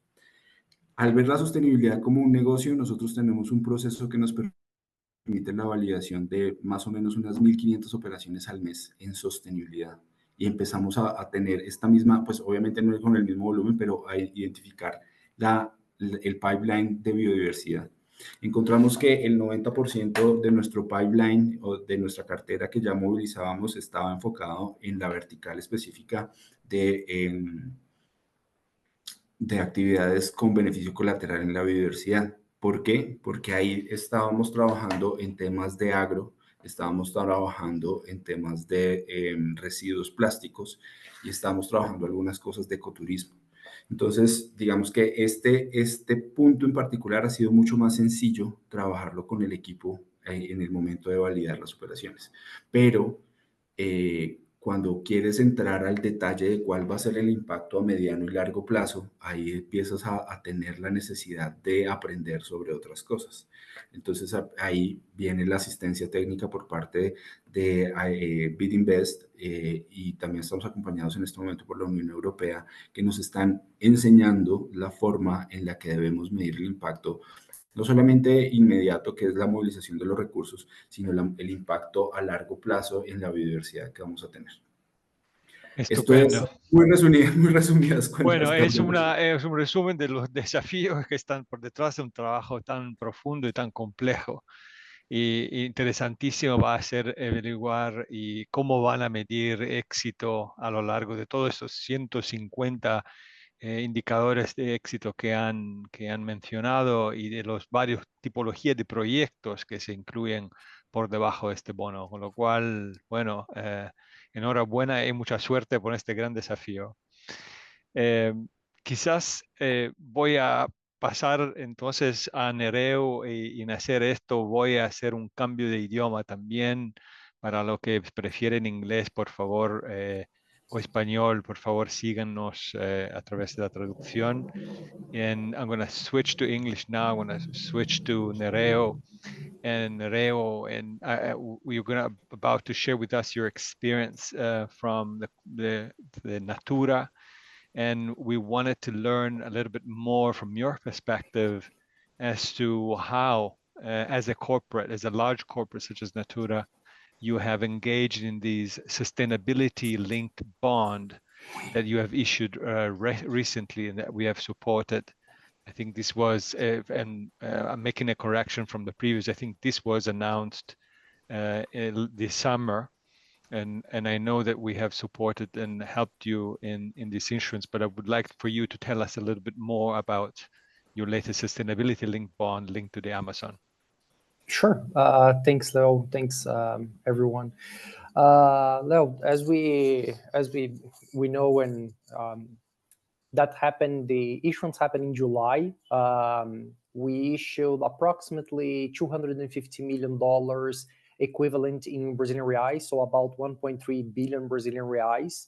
Al ver la sostenibilidad como un negocio, nosotros tenemos un proceso que nos permite la validación de más o menos unas 1.500 operaciones al mes en sostenibilidad. Y empezamos a tener esta misma, pues obviamente no es con el mismo volumen, pero a identificar el pipeline de biodiversidad. Encontramos que el 90% de nuestro pipeline o de nuestra cartera que ya movilizábamos estaba enfocado en la vertical específica de actividades con beneficio colateral en la biodiversidad. ¿Por qué? Porque ahí estábamos trabajando en temas de agro, estábamos trabajando en temas de residuos plásticos y estábamos trabajando algunas cosas de ecoturismo. Entonces, digamos que este punto en particular ha sido mucho más sencillo trabajarlo con el equipo en el momento de validar las operaciones. Pero cuando quieres entrar al detalle de cuál va a ser el impacto a mediano y largo plazo, ahí empiezas a tener la necesidad de aprender sobre otras cosas. Entonces ahí viene la asistencia técnica por parte de BidInvest, y también estamos acompañados en este momento por la Unión Europea, que nos están enseñando la forma en la que debemos medir el impacto, no solamente inmediato, que es la movilización de los recursos, sino el impacto a largo plazo en la biodiversidad que vamos a tener. Estupendo. Esto es muy resumidas cuentas. Bueno, es un resumen de los desafíos que están por detrás de un trabajo tan profundo y tan complejo. Y interesantísimo va a ser averiguar y cómo van a medir éxito a lo largo de todos esos 150 indicadores de éxito que han mencionado, y de los varios tipologías de proyectos que se incluyen por debajo de este bono. Con lo cual, bueno, enhorabuena y mucha suerte por este gran desafío. Quizás voy a pasar entonces a Nereo, y en hacer esto voy a hacer un cambio de idioma también. Para lo que prefieren inglés, por favor, o español, por favor, síganos a través de la traducción. And I'm going to switch to English now. I'm going to switch to Nereo. And Nereo, and we're about to share with us your experience from the Natura. And we wanted to learn a little bit more from your perspective as to how, as a corporate, as a large corporate such as Natura, you have engaged in these sustainability-linked bond that you have issued recently and that we have supported. I think this was, and I'm making a correction from the previous, I think this was announced this summer. And I know that we have supported and helped you in this insurance, but I would like for you to tell us a little bit more about your latest sustainability-linked bond linked to the Amazon. Sure. Thanks, Leo. Thanks, everyone. Leo, as we know, when that happened, the issuance happened in July. We issued approximately $250 million equivalent in Brazilian reais, so about 1.3 billion Brazilian reais,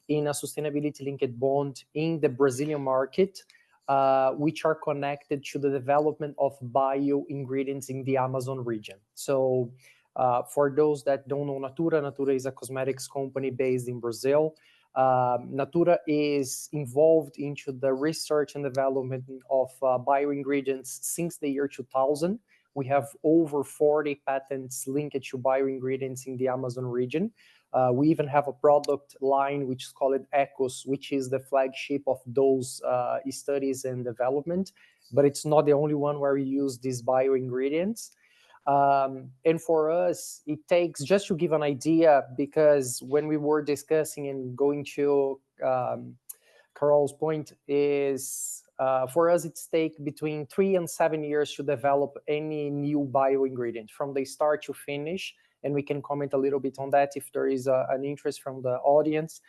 in a sustainability-linked bond in the Brazilian market, which are connected to the development of bio-ingredients in the Amazon region. So for those that don't know Natura is a cosmetics company based in Brazil. Natura is involved into the research and development of bio-ingredients since the year 2000. We have over 40 patents linked to bio-ingredients in the Amazon region. We even have a product line which is called Ecos, which is the flagship of those studies and development, but it's not the only one where we use these bio-ingredients. And for us, it takes, just to give an idea, because when we were discussing and going to Carol's point, is for us, it's take between 3 and 7 years to develop any new bio-ingredient from the start to finish. And we can comment a little bit on that if there is an interest from the audience.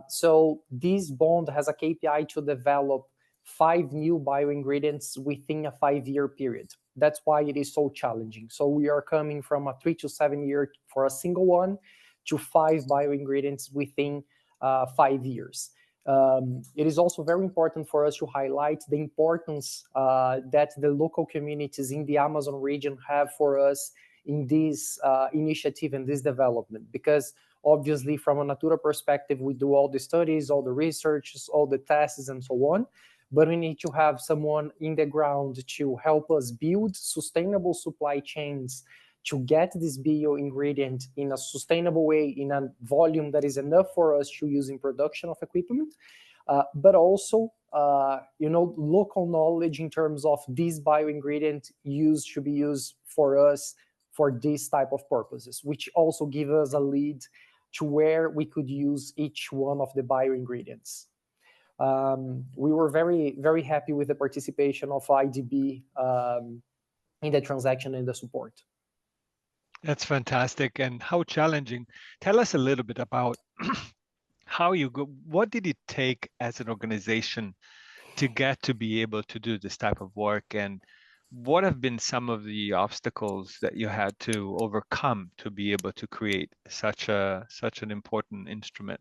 So this bond has a KPI to develop 5 new bio-ingredients within a 5-year period. That's why it is so challenging. So we are coming from a 3 to 7 year for a single one to 5 bio-ingredients within 5 years. It is also very important for us to highlight the importance that the local communities in the Amazon region have for us in this initiative and this development, because obviously from a Natura perspective, we do all the studies, all the research, all the tests and so on, but we need to have someone in the ground to help us build sustainable supply chains to get this bio ingredient in a sustainable way, in a volume that is enough for us to use in production of equipment, but also local knowledge in terms of this bio ingredient should be used for us for this type of purposes, which also give us a lead to where we could use each one of the bio ingredients. We were very, very happy with the participation of IDB in the transaction and the support. That's fantastic. And how challenging. Tell us a little bit about how you go. What did it take as an organization to get to be able to do this type of work? And what have been some of the obstacles that you had to overcome to be able to create such an important instrument?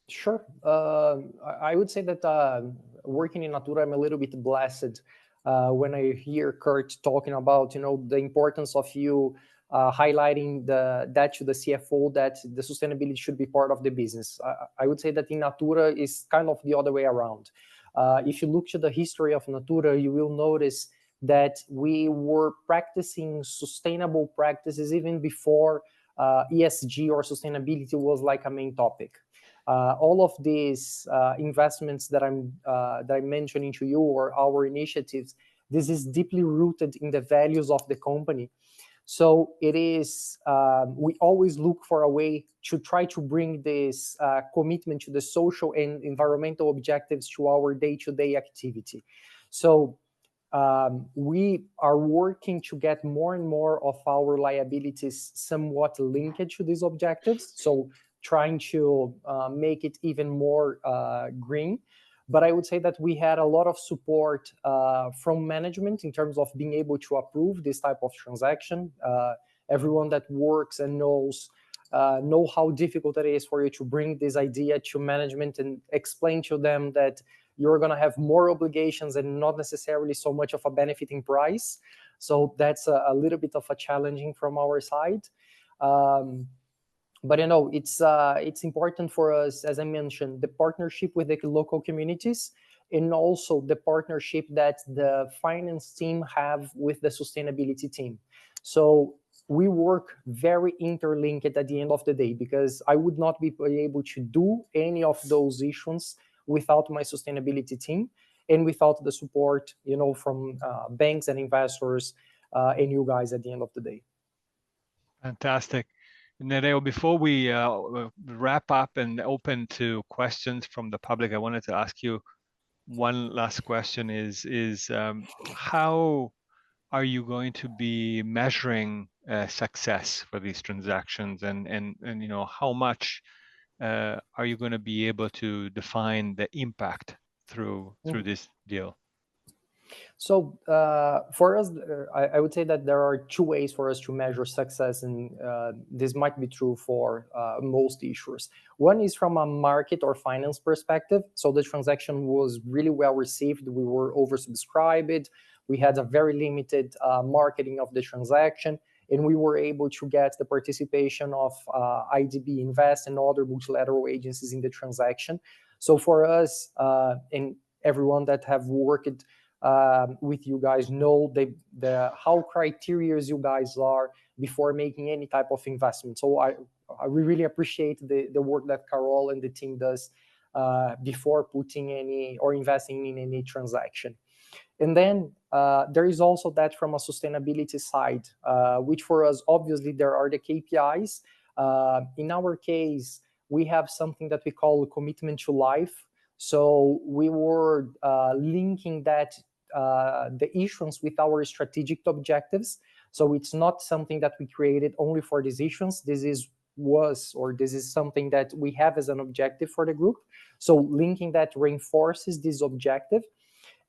Sure. I would say that working in Natura, I'm a little bit blessed when I hear Kurt talking about, the importance of you highlighting that to the CFO, that the sustainability should be part of the business. I would say that in Natura is kind of the other way around. If you look to the history of Natura, you will notice that we were practicing sustainable practices even before ESG or sustainability was like a main topic. All of these investments that I'm mentioning to you, or our initiatives, this is deeply rooted in the values of the company. So it is, we always look for a way to try to bring this commitment to the social and environmental objectives to our day-to-day activity. So we are working to get more and more of our liabilities somewhat linked to these objectives. So trying to make it even more green. But I would say that we had a lot of support from management in terms of being able to approve this type of transaction. Everyone that works and know how difficult it is for you to bring this idea to management and explain to them that you're going to have more obligations and not necessarily so much of a benefiting price. So that's a little bit of a challenging from our side. But it's important for us, as I mentioned, the partnership with the local communities, and also the partnership that the finance team have with the sustainability team. So we work very interlinked at the end of the day, because I would not be able to do any of those issues without my sustainability team and without the support, from banks and investors and you guys at the end of the day. Fantastic. Nereo, before we wrap up and open to questions from the public, I wanted to ask you, one last question is how are you going to be measuring success for these transactions, and you know, how much are you going to be able to define the impact through this deal? So for us, I would say that there are two ways for us to measure success, and this might be true for most issuers. One is from a market or finance perspective. So the transaction was really well received. We were oversubscribed. We had a very limited marketing of the transaction, and we were able to get the participation of IDB Invest and other multilateral agencies in the transaction. So for us and everyone that have worked with you guys know how criterious you guys are before making any type of investment. So I really appreciate the work that Carol and the team does before putting any or investing in any transaction. And then there is also that from a sustainability side, which for us, obviously, there are the KPIs. In our case, we have something that we call commitment to life. So we were linking that the issuance with our strategic objectives. So it's not something that we created only for this issuance. This is something that we have as an objective for the group. So linking that reinforces this objective.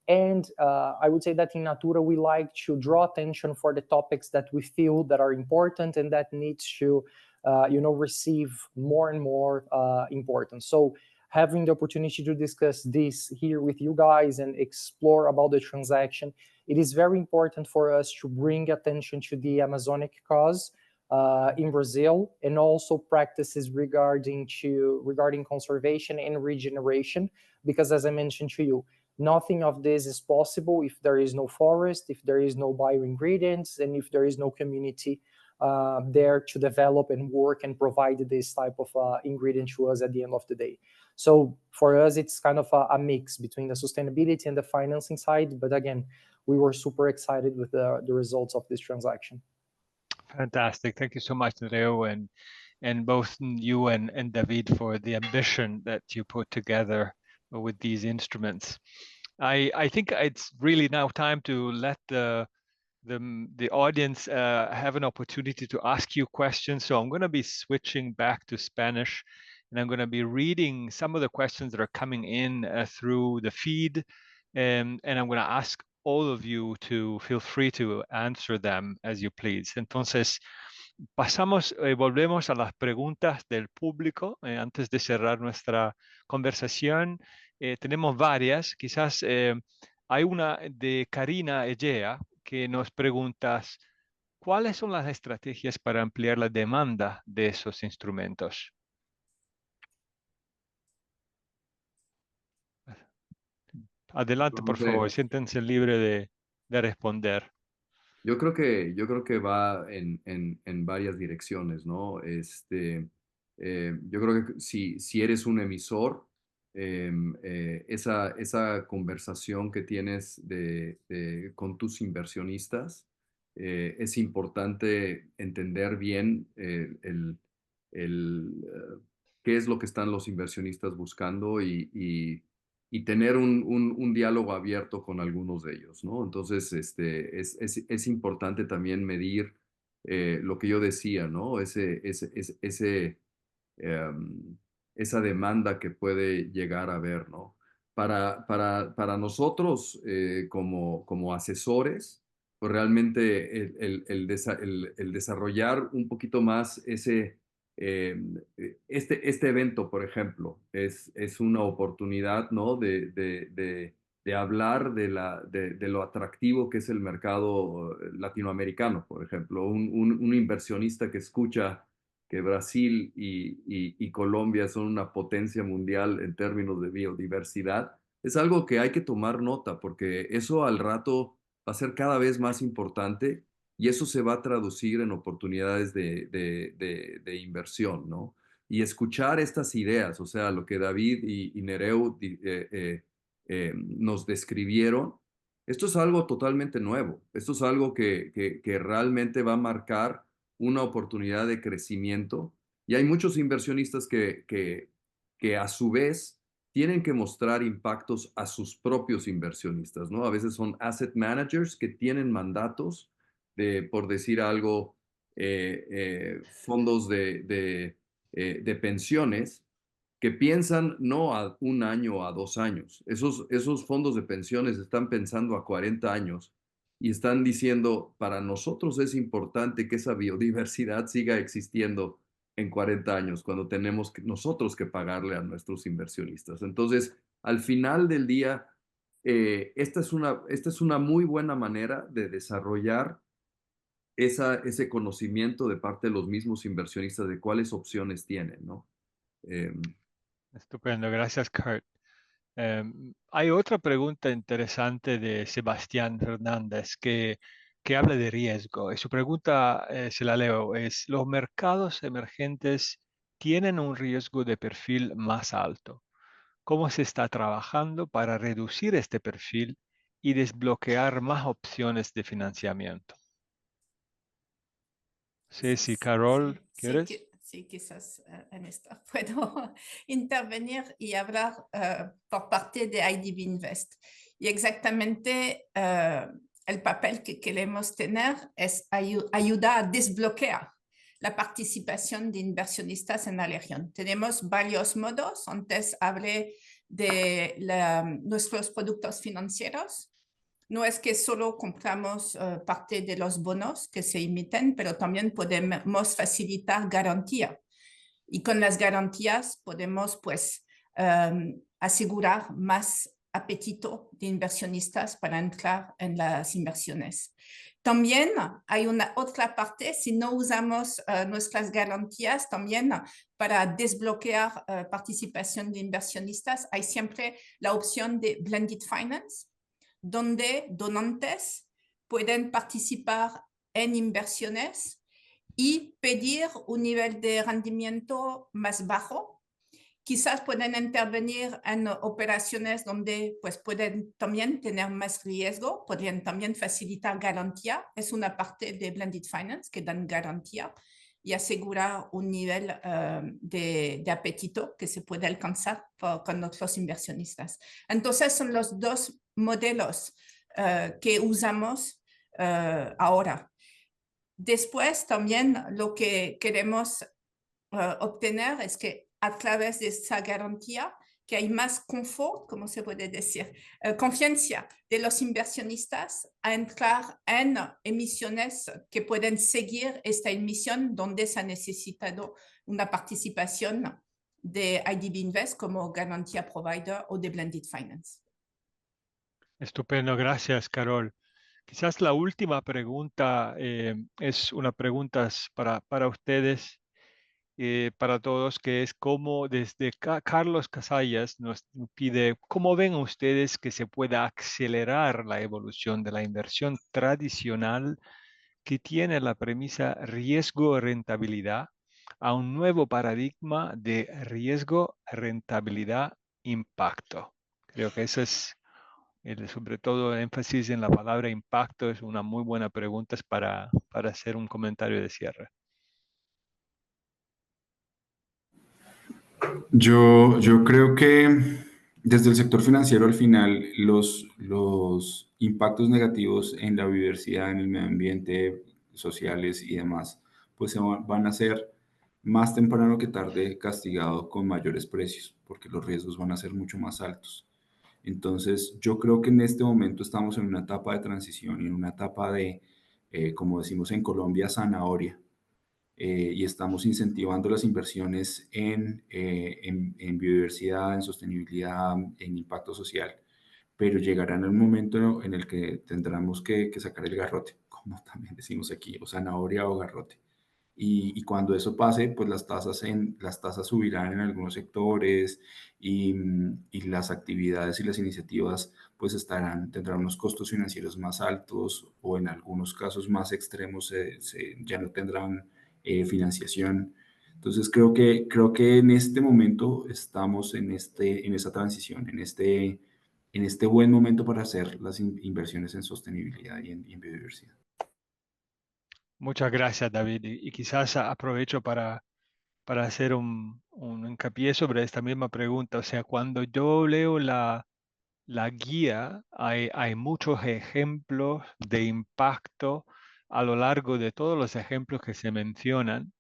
And I would say that in Natura, we like to draw attention for the topics that we feel that are important and that needs to, receive more and more importance. So having the opportunity to discuss this here with you guys and explore about the transaction, it is very important for us to bring attention to the Amazonic cause in Brazil, and also practices regarding conservation and regeneration, because as I mentioned to you, nothing of this is possible if there is no forest, if there is no bioingredients, and if there is no community there to develop and work and provide this type of ingredient to us at the end of the day. So for us, it's kind of a mix between the sustainability and the financing side. But again, we were super excited with the results of this transaction. Fantastic. Thank you so much, Leo, and both you and David for the ambition that you put together with these instruments. I think it's really now time to let the audience have an opportunity to ask you questions. So I'm going to be switching back to Spanish, and I'm going to be reading some of the questions that are coming in through the feed, and I'm going to ask all of you to feel free to answer them as you please. Entonces, volvemos a las preguntas del público antes de cerrar nuestra conversación. Tenemos varias, quizás hay una de Karina Egea que nos pregunta, ¿cuáles son las estrategias para ampliar la demanda de esos instrumentos? Adelante, por favor, siéntense libres de responder. Yo creo que va en varias direcciones, ¿no? Yo creo que si eres un emisor, esa conversación que tienes con tus inversionistas, es importante entender bien qué es lo que están los inversionistas buscando y tener un diálogo abierto con algunos de ellos, ¿no? Entonces, es importante también medir lo que yo decía, ¿no? Esa demanda que puede llegar a haber, ¿no? Para nosotros, como asesores, pues realmente el desarrollar un poquito más este evento, por ejemplo, es una oportunidad, ¿no? de hablar de lo atractivo que es el mercado latinoamericano, por ejemplo. Un inversionista que escucha que Brasil y Colombia son una potencia mundial en términos de biodiversidad, es algo que hay que tomar nota, porque eso al rato va a ser cada vez más importante y eso se va a traducir en oportunidades de inversión, ¿no? Y escuchar estas ideas, o sea, lo que David y Nereu nos describieron, esto es algo totalmente nuevo. Esto es algo que realmente va a marcar una oportunidad de crecimiento. Y hay muchos inversionistas que a su vez tienen que mostrar impactos a sus propios inversionistas, ¿no? A veces son asset managers que tienen mandatos de, por decir algo, fondos de pensiones que piensan no a 1 año o a 2 años. Esos fondos de pensiones están pensando a 40 años y están diciendo, para nosotros es importante que esa biodiversidad siga existiendo en 40 años, cuando tenemos nosotros que pagarle a nuestros inversionistas. Entonces, al final del día, esta es una muy buena manera de desarrollar ese conocimiento de parte de los mismos inversionistas de cuáles opciones tienen, ¿no? Estupendo, gracias, Kurt. Hay otra pregunta interesante de Sebastián Fernández que habla de riesgo. Y su pregunta, se la leo, es: ¿los mercados emergentes tienen un riesgo de perfil más alto? ¿Cómo se está trabajando para reducir este perfil y desbloquear más opciones de financiamiento? Sí, sí, Carol, ¿quieres? Sí, quizás en esto puedo intervenir y hablar por parte de IDB Invest. Y exactamente el papel que queremos tener es ayudar a desbloquear la participación de inversionistas en la región. Tenemos varios modos. Antes hablé de nuestros productos financieros. No es que solo compramos parte de los bonos que se emiten, pero también podemos facilitar garantía. Y con las garantías podemos pues asegurar más apetito de inversionistas para entrar en las inversiones. También hay una otra parte, si no usamos nuestras garantías también para desbloquear participación de inversionistas, hay siempre la opción de blended finance, donde donantes pueden participar en inversiones y pedir un nivel de rendimiento más bajo. Quizás pueden intervenir en operaciones donde pues, pueden también tener más riesgo, podrían también facilitar garantía. Es una parte de Blended Finance que dan garantía y asegurar un nivel de apetito que se puede alcanzar con otros inversionistas. Entonces, son los dos modelos que usamos ahora. Después, también lo que queremos obtener es que a través de esa garantía, que hay más confort, como se puede decir, confianza de los inversionistas a entrar en emisiones que pueden seguir esta emisión donde se ha necesitado una participación de IDB Invest como garantía provider o de Blended Finance. Estupendo, gracias, Carol. Quizás la última pregunta es una pregunta para ustedes, para todos, que es cómo desde Carlos Casallas nos pide, ¿cómo ven ustedes que se pueda acelerar la evolución de la inversión tradicional que tiene la premisa riesgo-rentabilidad a un nuevo paradigma de riesgo-rentabilidad-impacto? Creo que eso es, sobre todo énfasis en la palabra impacto, es una muy buena pregunta para hacer un comentario de cierre. Yo creo que desde el sector financiero al final los impactos negativos en la biodiversidad, en el medio ambiente, sociales y demás, pues van a ser más temprano que tarde castigados con mayores precios, porque los riesgos van a ser mucho más altos. Entonces, yo creo que en este momento estamos en una etapa de transición y en una etapa de, como decimos en Colombia, zanahoria. Y estamos incentivando las inversiones en biodiversidad, en sostenibilidad, en impacto social, pero llegará en un momento en el que tendremos que sacar el garrote, como también decimos aquí, o zanahoria o garrote. Y cuando eso pase, pues las tasas subirán en algunos sectores y las actividades y las iniciativas pues tendrán unos costos financieros más altos o en algunos casos más extremos ya no tendrán financiación. Entonces creo que en este momento estamos en esa transición, en este buen momento para hacer las inversiones en sostenibilidad y en biodiversidad. Muchas gracias, David. Y quizás aprovecho para para hacer un hincapié sobre esta misma pregunta. O sea, cuando yo leo la guía, hay muchos ejemplos de impacto a lo largo de todos los ejemplos que se mencionan,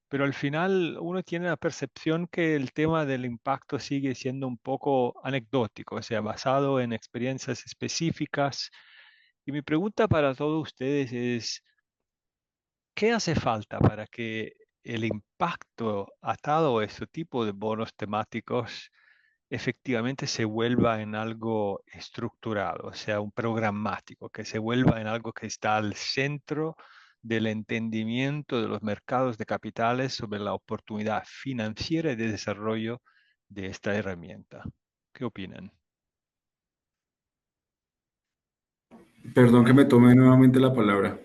pero al final uno tiene la percepción que el tema del impacto sigue siendo un poco anecdótico, o sea, basado en experiencias específicas. Y mi pregunta para todos ustedes es, ¿qué hace falta para que el impacto atado a este tipo de bonos temáticos efectivamente se vuelva en algo estructurado, o sea, un programático, que se vuelva en algo que está al centro del entendimiento de los mercados de capitales sobre la oportunidad financiera y de desarrollo de esta herramienta? ¿Qué opinan? Perdón que me tome nuevamente la palabra,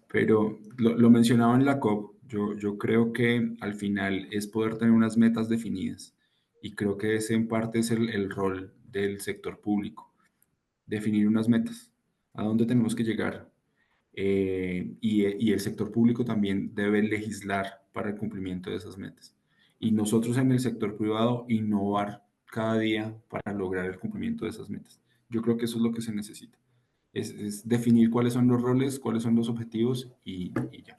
pero lo mencionaba en la COP. Yo creo que al final es poder tener unas metas definidas y creo que ese en parte es el rol del sector público, definir unas metas, a dónde tenemos que llegar. Y el sector público también debe legislar para el cumplimiento de esas metas. Y nosotros en el sector privado innovar cada día para lograr el cumplimiento de esas metas. Yo creo que eso es lo que se necesita. Es definir cuáles son los roles, cuáles son los objetivos y ya.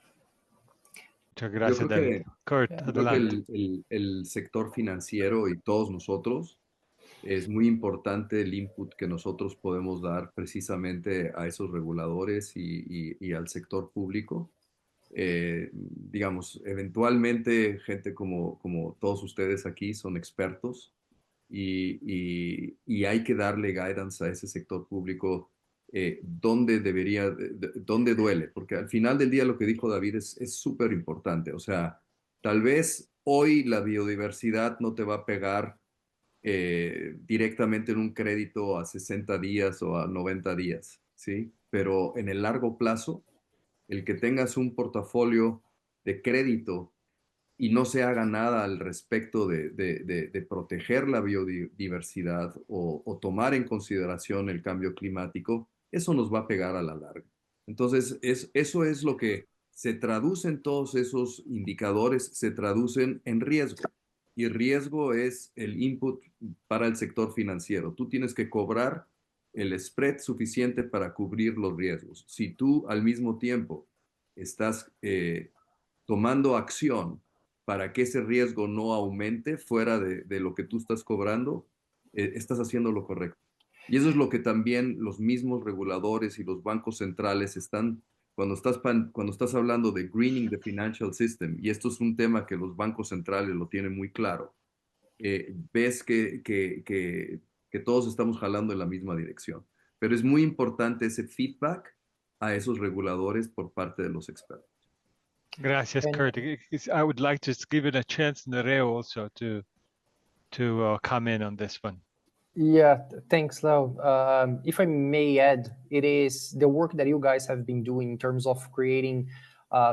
Muchas Yo gracias, creo David. que, Kurt, Yeah. yo creo que adelante. el sector financiero y todos nosotros es muy importante el input que nosotros podemos dar precisamente a esos reguladores y al sector público. Digamos, eventualmente gente como todos ustedes aquí son expertos y hay que darle guidance a ese sector público dónde debería, dónde duele, porque al final del día lo que dijo David es súper importante. O sea, tal vez hoy la biodiversidad no te va a pegar directamente en un crédito a 60 días o a 90 días, ¿sí? Pero en el largo plazo, el que tengas un portafolio de crédito y no se haga nada al respecto de proteger la biodiversidad o tomar en consideración el cambio climático, eso nos va a pegar a la larga. Entonces, eso es lo que se traduce en todos esos indicadores, se traducen en riesgo. Y riesgo es el input para el sector financiero. Tú tienes que cobrar el spread suficiente para cubrir los riesgos. Si tú al mismo tiempo estás tomando acción para que ese riesgo no aumente fuera de lo que tú estás cobrando, estás haciendo lo correcto. Y eso es lo que también los mismos reguladores y los bancos centrales están, cuando estás hablando de greening the financial system, y esto es un tema que los bancos centrales lo tienen muy claro, ves que todos estamos jalando en la misma dirección. Pero es muy importante ese feedback a esos reguladores por parte de los expertos. Gracias, And Kurt. I would like to give it a chance, Nereo, also to come in on this one. yeah, thanks, Leo. If I may add, it is the work that you guys have been doing in terms of creating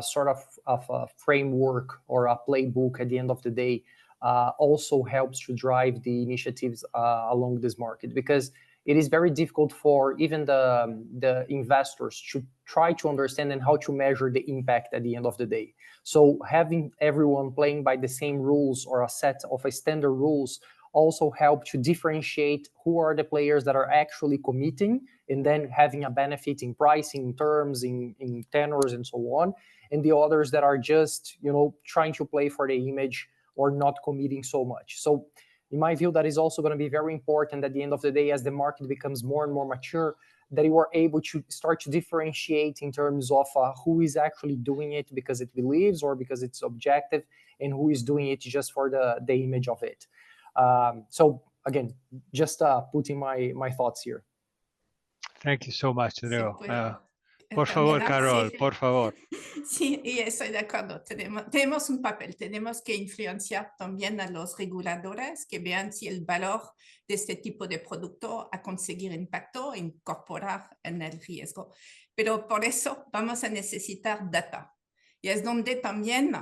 sort of a framework or a playbook at the end of the day also helps to drive the initiatives along this market, because it is very difficult for even the investors to try to understand and how to measure the impact at the end of the day. So having everyone playing by the same rules or a set of standard rules also help to differentiate who are the players that are actually committing and then having a benefit in pricing, in terms, in tenors, and so on, and the others that are just, you know, trying to play for the image or not committing so much. So in my view, that is also going to be very important at the end of the day, as the market becomes more and more mature, that you are able to start to differentiate in terms of who is actually doing it because it believes or because it's objective, and who is doing it just for the image of it. So again, just putting my thoughts here. Thank you so much, Nereo. Por También favor, Carol, sí. por favor. Sí, y estoy de acuerdo. Tenemos un papel, tenemos que influenciar también a los reguladores que vean si el valor de este tipo de producto a conseguir impacto e incorporar en el riesgo. Pero por eso vamos a necesitar data. Y es donde también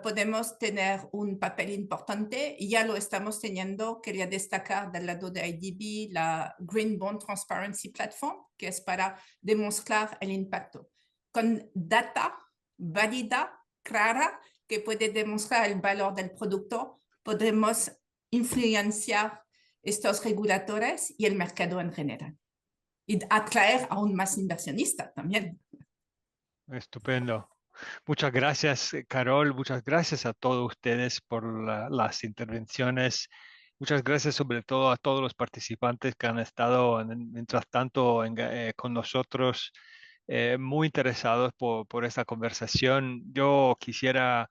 podemos tener un papel importante, y ya lo estamos teniendo. Quería destacar del lado de IDB la Green Bond Transparency Platform, que es para demostrar el impacto con data válida, clara, que puede demostrar el valor del producto, podremos influenciar estos reguladores y el mercado en general. Y atraer aún más inversionistas también. Estupendo. Muchas gracias, Carol. Muchas gracias a todos ustedes por las intervenciones. Muchas gracias sobre todo a todos los participantes que han estado, mientras tanto, con nosotros, muy interesados por esta conversación. Yo quisiera,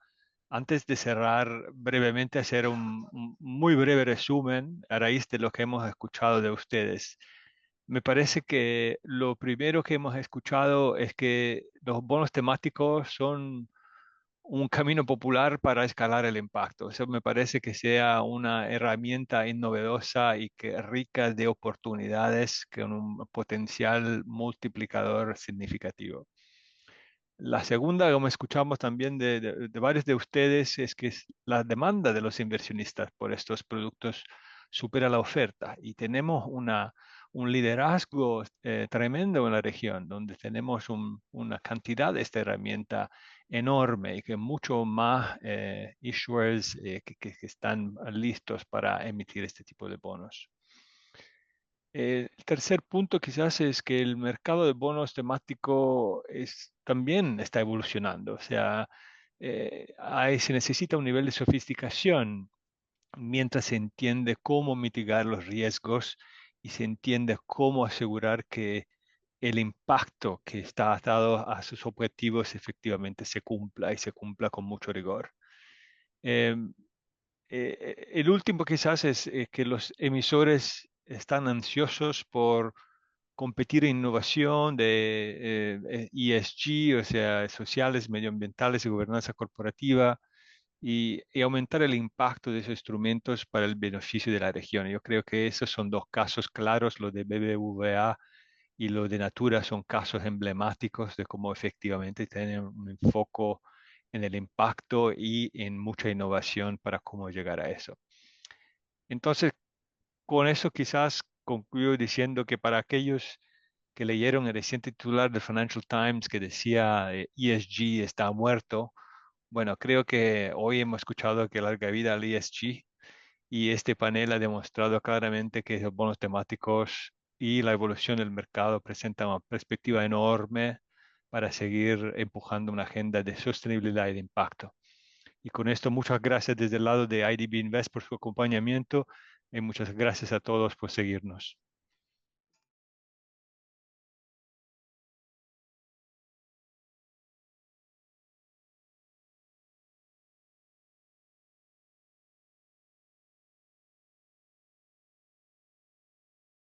antes de cerrar, brevemente hacer un muy breve resumen a raíz de lo que hemos escuchado de ustedes. Me parece que lo primero que hemos escuchado es que los bonos temáticos son un camino popular para escalar el impacto. Eso me parece que sea una herramienta innovedosa y que rica de oportunidades con un potencial multiplicador significativo. La segunda, como escuchamos también de varios de ustedes, es que la demanda de los inversionistas por estos productos supera la oferta y tenemos un liderazgo tremendo en la región, donde tenemos una cantidad de esta herramienta enorme y que mucho más issuers que están listos para emitir este tipo de bonos. El tercer punto quizás es que el mercado de bonos temático también está evolucionando. O sea, se necesita un nivel de sofisticación mientras se entiende cómo mitigar los riesgos y se entiende cómo asegurar que el impacto que está atado a sus objetivos efectivamente se cumpla y se cumpla con mucho rigor. El último quizás es que los emisores están ansiosos por competir en innovación de ESG, o sea, sociales, medioambientales y gobernanza corporativa, y aumentar el impacto de esos instrumentos para el beneficio de la región. Yo creo que esos son dos casos claros, lo de BBVA y lo de Natura son casos emblemáticos de cómo efectivamente tienen un enfoque en el impacto y en mucha innovación para cómo llegar a eso. Entonces, con eso quizás concluyo diciendo que para aquellos que leyeron el reciente titular del Financial Times que decía ESG está muerto, bueno, creo que hoy hemos escuchado que larga vida al ESG y este panel ha demostrado claramente que los bonos temáticos y la evolución del mercado presentan una perspectiva enorme para seguir empujando una agenda de sostenibilidad y de impacto. Y con esto, muchas gracias desde el lado de IDB Invest por su acompañamiento y muchas gracias a todos por seguirnos.